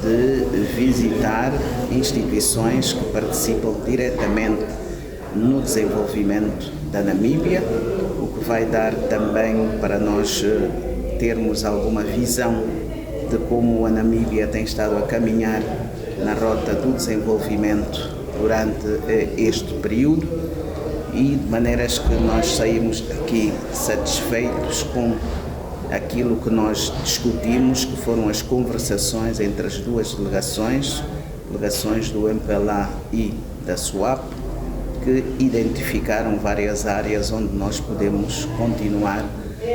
de visitar instituições que participam diretamente no desenvolvimento da Namíbia, o que vai dar também para nós termos alguma visão de como a Namíbia tem estado a caminhar na rota do desenvolvimento durante este período e de maneiras que nós saímos daqui satisfeitos com aquilo que nós discutimos, que foram as conversações entre as duas delegações do MPLA e da SWAPO, que identificaram várias áreas onde nós podemos continuar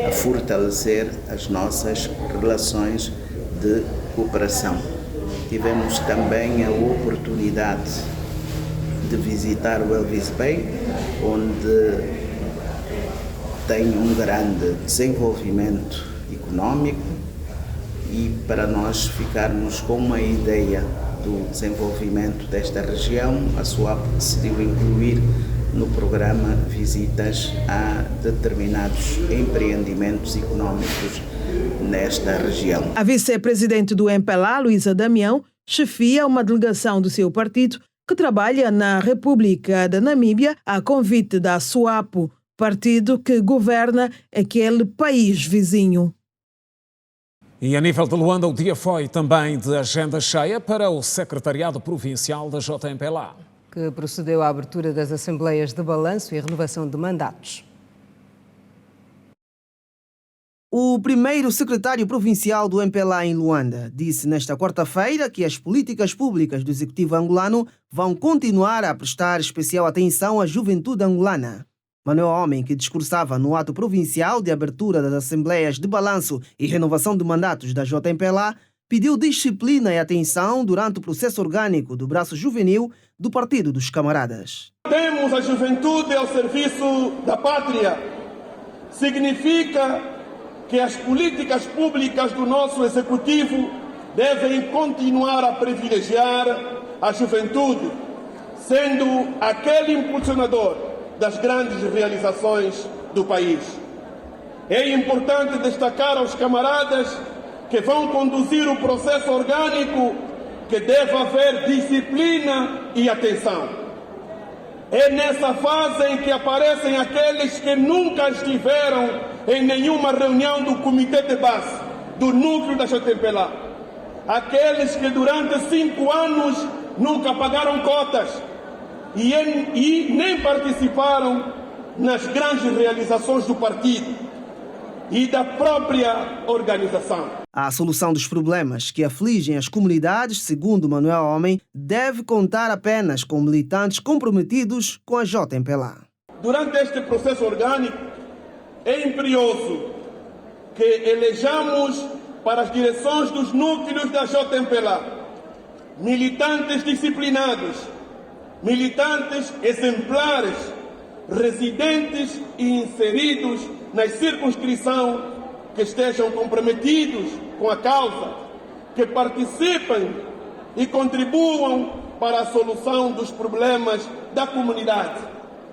a fortalecer as nossas relações de cooperação. Tivemos também a oportunidade de visitar o Walvis Bay, onde tem um grande desenvolvimento económico e para nós ficarmos com uma ideia do desenvolvimento desta região, a SWAPO decidiu incluir no programa visitas a determinados empreendimentos económicos nesta região. A vice-presidente do MPLA, Luísa Damião, chefia uma delegação do seu partido que trabalha na República da Namíbia a convite da SWAPO, partido que governa aquele país vizinho. E a nível de Luanda, o dia foi também de agenda cheia para o Secretariado Provincial da JMPLA, que procedeu à abertura das Assembleias de Balanço e renovação de mandatos. O primeiro secretário provincial do MPLA em Luanda disse nesta quarta-feira que as políticas públicas do executivo angolano vão continuar a prestar especial atenção à juventude angolana. Manuel Homem, que discursava no ato provincial de abertura das Assembleias de Balanço e Renovação de Mandatos da JMPLA, pediu disciplina e atenção durante o processo orgânico do braço juvenil do Partido dos Camaradas. Temos a juventude ao serviço da pátria. Significa que as políticas públicas do nosso Executivo devem continuar a privilegiar a juventude, sendo aquele impulsionador das grandes realizações do país. É importante destacar aos camaradas que vão conduzir o processo orgânico que deve haver disciplina e atenção. É nessa fase em que aparecem aqueles que nunca estiveram em nenhuma reunião do Comitê de Base, do núcleo da JMPLA. Aqueles que durante 5 anos nunca pagaram cotas e nem participaram nas grandes realizações do partido e da própria organização. A solução dos problemas que afligem as comunidades, segundo Manuel Homem, deve contar apenas com militantes comprometidos com a JMPLA. Durante este processo orgânico, é imperioso que elejamos para as direções dos núcleos da JMPLA militantes disciplinados, militantes exemplares, residentes e inseridos na circunscrição, que estejam comprometidos com a causa, que participem e contribuam para a solução dos problemas da comunidade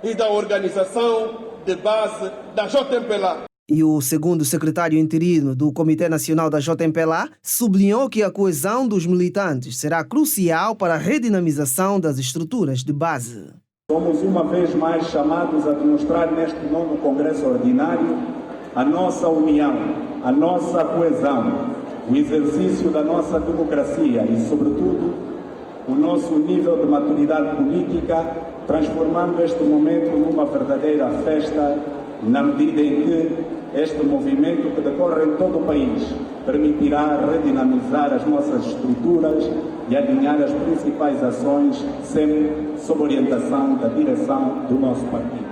e da organização de base da JMPLA. E o segundo secretário interino do Comitê Nacional da JMPLA sublinhou que a coesão dos militantes será crucial para a redinamização das estruturas de base. Somos uma vez mais chamados a demonstrar neste 9º Congresso Ordinário a nossa união, a nossa coesão, o exercício da nossa democracia e, sobretudo, o nosso nível de maturidade política, transformando este momento numa verdadeira festa, na medida em que este movimento que decorre em todo o país permitirá redinamizar as nossas estruturas e alinhar as principais ações, sempre sob orientação da direção do nosso partido.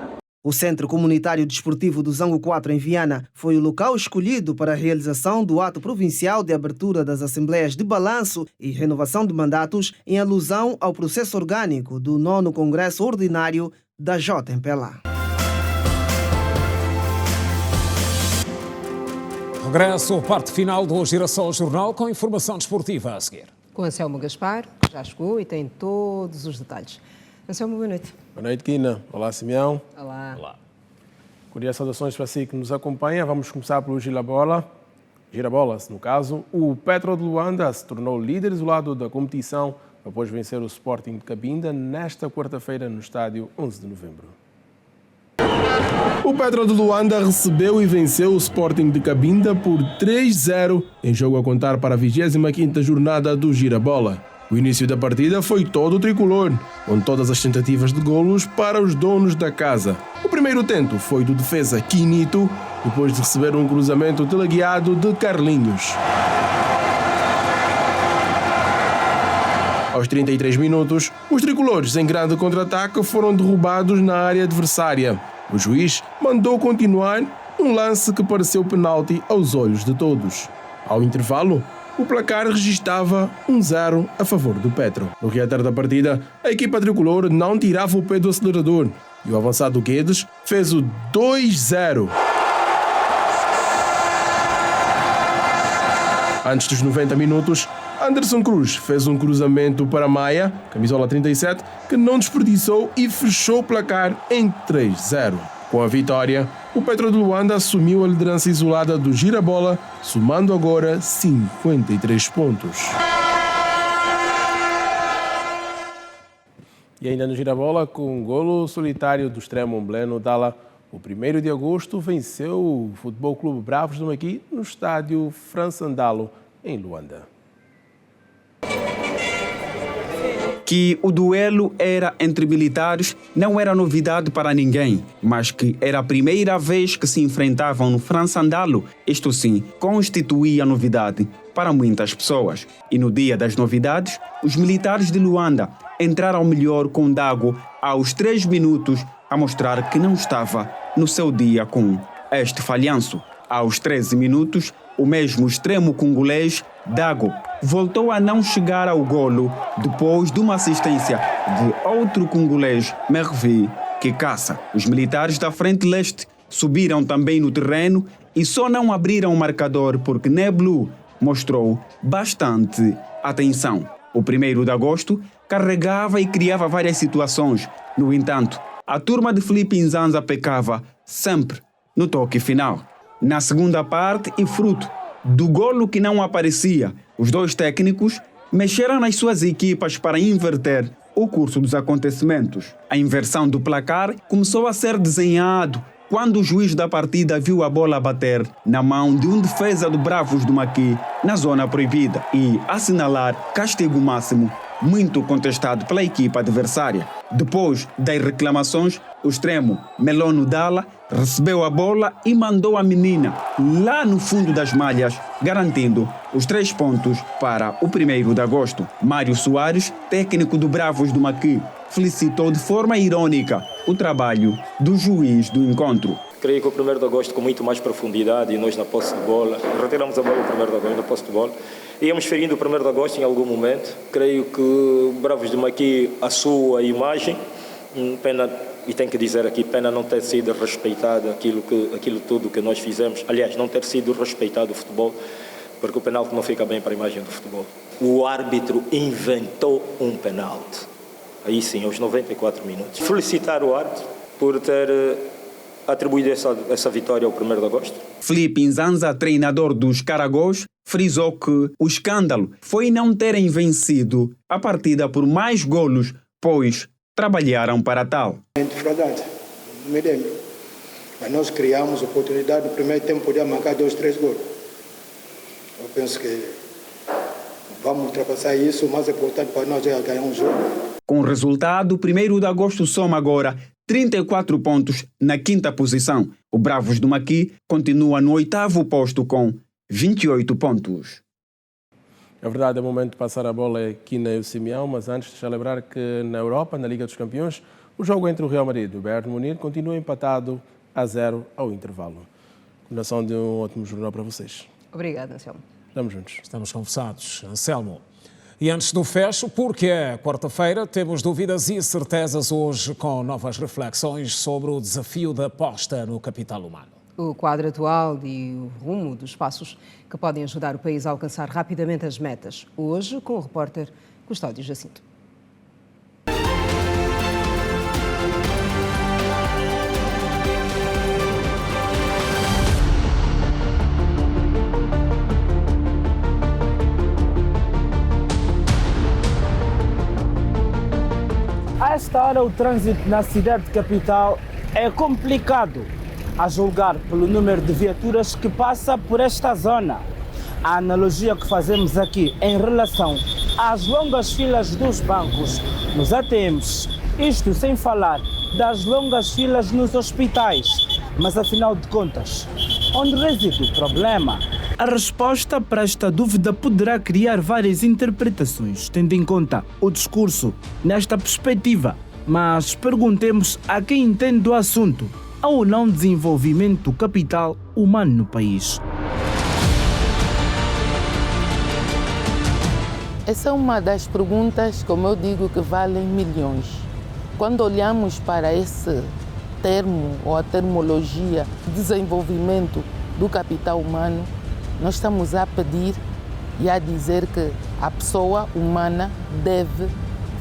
O Centro Comunitário Desportivo do Zango 4, em Viana, foi o local escolhido para a realização do ato provincial de abertura das Assembleias de Balanço e Renovação de Mandatos, em alusão ao processo orgânico do 9º Congresso Ordinário da JMPLA. Regresso à parte final do Girassol Jornal com informação desportiva a seguir. Com Anselmo Gaspar, que já chegou e tem todos os detalhes. Anselmo, boa noite. Boa noite, Quina. Olá, Simeão. Olá. Olá. Cordiais saudações para si que nos acompanha. Vamos começar pelo Girabolas, no caso. O Petro de Luanda se tornou líder isolado da competição após vencer o Sporting de Cabinda nesta quarta-feira no estádio 11 de novembro. O Petro de Luanda recebeu e venceu o Sporting de Cabinda por 3-0 em jogo a contar para a 25ª jornada do Girabola. O início da partida foi todo tricolor, com todas as tentativas de golos para os donos da casa. O primeiro tento foi do defesa Quinito, depois de receber um cruzamento teleguiado de Carlinhos. Aos 33 minutos, os tricolores em grande contra-ataque foram derrubados na área adversária. O juiz mandou continuar um lance que pareceu penalti aos olhos de todos. Ao intervalo, o placar registava 1-0 a favor do Petro. No reatar da partida, a equipa tricolor não tirava o pé do acelerador e o avançado Guedes fez o 2-0. Antes dos 90 minutos, Anderson Cruz fez um cruzamento para Maia, camisola 37, que não desperdiçou e fechou o placar em 3-0. Com a vitória, o Petro de Luanda assumiu a liderança isolada do Girabola, somando agora 53 pontos. E ainda no Girabola, com um golo solitário do extremo Ombleno Dala, o 1º de agosto venceu o Futebol Clube Bravos do Maqui no estádio Françandalo, em Luanda. que o duelo era entre militares não era novidade para ninguém, mas que era a primeira vez que se enfrentavam no Fransandalo. Isto sim, constituía novidade para muitas pessoas. E no dia das novidades, os militares de Luanda entraram melhor com Dago aos 3 minutos a mostrar que não estava no seu dia com este falhanço. Aos 13 minutos, o mesmo extremo congolês, Dago, voltou a não chegar ao golo depois de uma assistência de outro congolês, Mervi, que caça. Os militares da Frente Leste subiram também no terreno e só não abriram o marcador porque Neblu mostrou bastante atenção. O 1º de agosto carregava e criava várias situações. No entanto, a turma de Filipe Nzanza pecava sempre no toque final. Na segunda parte e fruto do golo que não aparecia, os dois técnicos mexeram nas suas equipas para inverter o curso dos acontecimentos. A inversão do placar começou a ser desenhado quando o juiz da partida viu a bola bater na mão de um defesa do Bravos do Maqui na zona proibida e assinalar castigo máximo, muito contestado pela equipa adversária. Depois das reclamações, o extremo Melono Dalla recebeu a bola e mandou a menina lá no fundo das malhas, garantindo os 3 pontos para o 1º de agosto. Mário Soares, técnico do Bravos do Maqui, felicitou de forma irônica o trabalho do juiz do encontro. Creio que o 1º de agosto com muito mais profundidade e nós na posse de bola, retiramos a bola o 1º de agosto na posse de bola, íamos ferindo o 1º de agosto em algum momento. Creio que o Bravos do Maqui, a sua imagem, pena, e tenho que dizer aqui, pena não ter sido respeitado aquilo tudo que nós fizemos, aliás, não ter sido respeitado o futebol, porque o penalti não fica bem para a imagem do futebol. O árbitro inventou um penalti, aí sim, aos 94 minutos. Felicitar o árbitro por ter atribuído essa vitória ao 1º de agosto. Filipe Nzanza, treinador dos Caragós, frisou que o escândalo foi não terem vencido a partida por mais golos, pois trabalharam para tal. É verdade, não me lembro. Mas nós criamos oportunidade, no primeiro tempo podia marcar 2, 3 gols. Eu penso que vamos ultrapassar isso, o mais importante para nós é ganhar um jogo. Com o resultado, o 1º de agosto soma agora 34 pontos na 5ª posição. O Bravos do Maqui continua no 8º posto com 28 pontos. É verdade, é momento de passar a bola aqui na El Simeão, mas antes deixa lembrar que na Europa, na Liga dos Campeões, o jogo entre o Real Madrid e o Bayern Munique continua empatado a 0 ao intervalo. Combinação de um ótimo jornal para vocês. Obrigada, Anselmo. Estamos juntos. Estamos conversados. Anselmo. E antes do fecho, porque é quarta-feira, temos dúvidas e certezas hoje com novas reflexões sobre o desafio da aposta no capital humano. O quadro atual e o rumo dos passos que podem ajudar o país a alcançar rapidamente as metas. Hoje, com o repórter Custódio Jacinto. A esta hora, o trânsito na cidade capital é complicado, a julgar pelo número de viaturas que passa por esta zona. A analogia que fazemos aqui em relação às longas filas dos bancos nos ATMs, isto sem falar das longas filas nos hospitais. Mas afinal de contas, onde reside o problema? A resposta para esta dúvida poderá criar várias interpretações, tendo em conta o discurso nesta perspectiva. Mas perguntemos a quem entende do assunto: há ou não desenvolvimento do capital humano no país? Essa é uma das perguntas, como eu digo, que valem milhões. Quando olhamos para esse termo ou a termologia desenvolvimento do capital humano, nós estamos a pedir e a dizer que a pessoa humana deve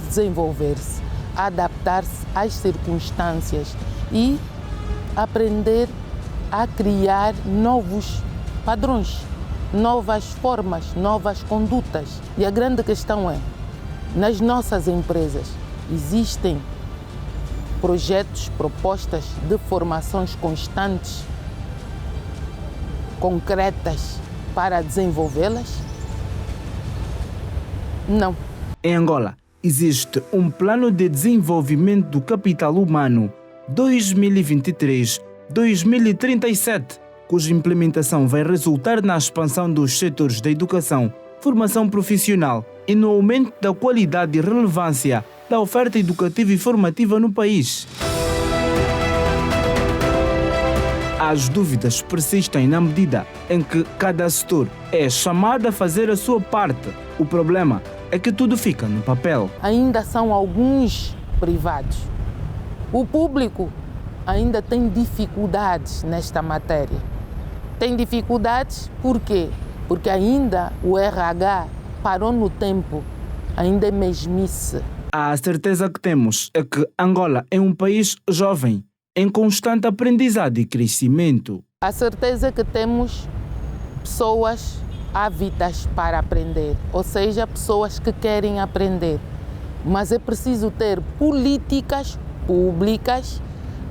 desenvolver-se, adaptar-se às circunstâncias e aprender a criar novos padrões, novas formas, novas condutas. E a grande questão é, nas nossas empresas existem projetos, propostas de formações constantes, concretas, para desenvolvê-las? Não. Em Angola, existe um plano de desenvolvimento do capital humano 2023-2037, cuja implementação vai resultar na expansão dos setores da educação, formação profissional e no aumento da qualidade e relevância da oferta educativa e formativa no país. As dúvidas persistem na medida em que cada setor é chamado a fazer a sua parte. O problema é que tudo fica no papel. Ainda são alguns privados. O público ainda tem dificuldades nesta matéria. Tem dificuldades por quê? Porque ainda o RH parou no tempo, ainda é mesmice. A certeza que temos é que Angola é um país jovem, em constante aprendizado e crescimento. A certeza que temos pessoas ávidas para aprender, ou seja, pessoas que querem aprender. Mas é preciso ter políticas públicas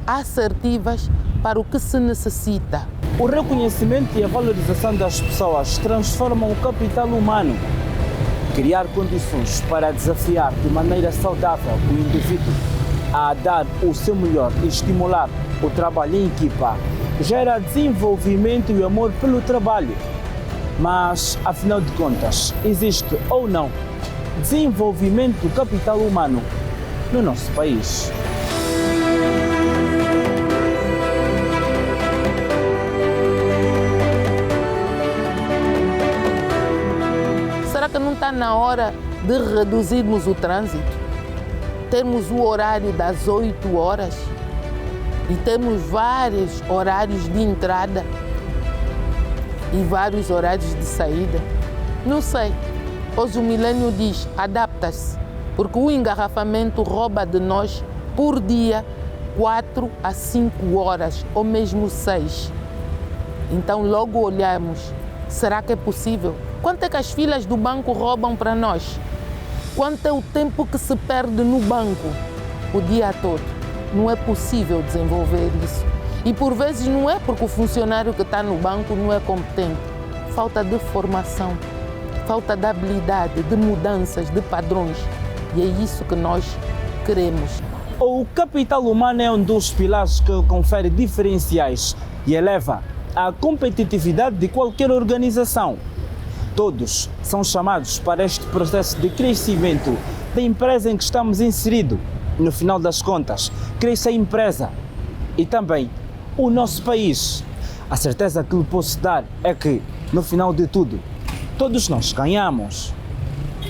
assertivas para o que se necessita. O reconhecimento e a valorização das pessoas transformam o capital humano. Criar condições para desafiar de maneira saudável o indivíduo a dar o seu melhor e estimular o trabalho em equipa gera desenvolvimento e amor pelo trabalho. Mas, afinal de contas, existe ou não desenvolvimento do capital humano no nosso país? Será que não está na hora de reduzirmos o trânsito? Temos o horário das 8 horas e temos vários horários de entrada e vários horários de saída. Não sei. Hoje o milênio diz, adapta-se, porque o engarrafamento rouba de nós por dia 4 a 5 horas, ou mesmo 6. Então logo olhamos, será que é possível? Quanto é que as filas do banco roubam para nós? Quanto é o tempo que se perde no banco o dia todo? Não é possível desenvolver isso. E por vezes não é porque o funcionário que está no banco não é competente. Falta de formação, falta de habilidade, de mudanças, de padrões. E é isso que nós queremos. O capital humano é um dos pilares que confere diferenciais e eleva a competitividade de qualquer organização. Todos são chamados para este processo de crescimento da empresa em que estamos inseridos. No final das contas, cresce a empresa e também o nosso país. A certeza que lhe posso dar é que, no final de tudo, todos nós ganhamos.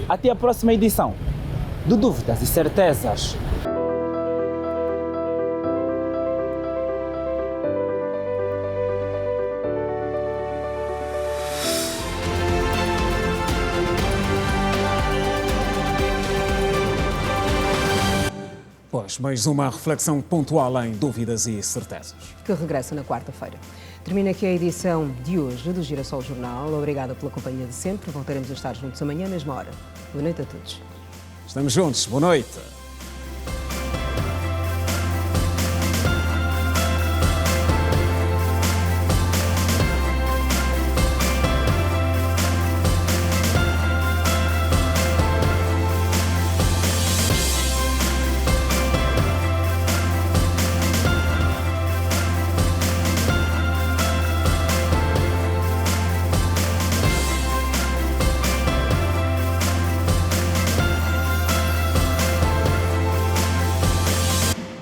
Até a próxima edição do Dúvidas e Certezas. Pois, mais uma reflexão pontual em Dúvidas e Certezas. Que regressa na quarta-feira. Termina aqui a edição de hoje do Girassol Jornal. Obrigada pela companhia de sempre. Voltaremos a estar juntos amanhã, à mesma hora. Boa noite a todos. Estamos juntos. Boa noite.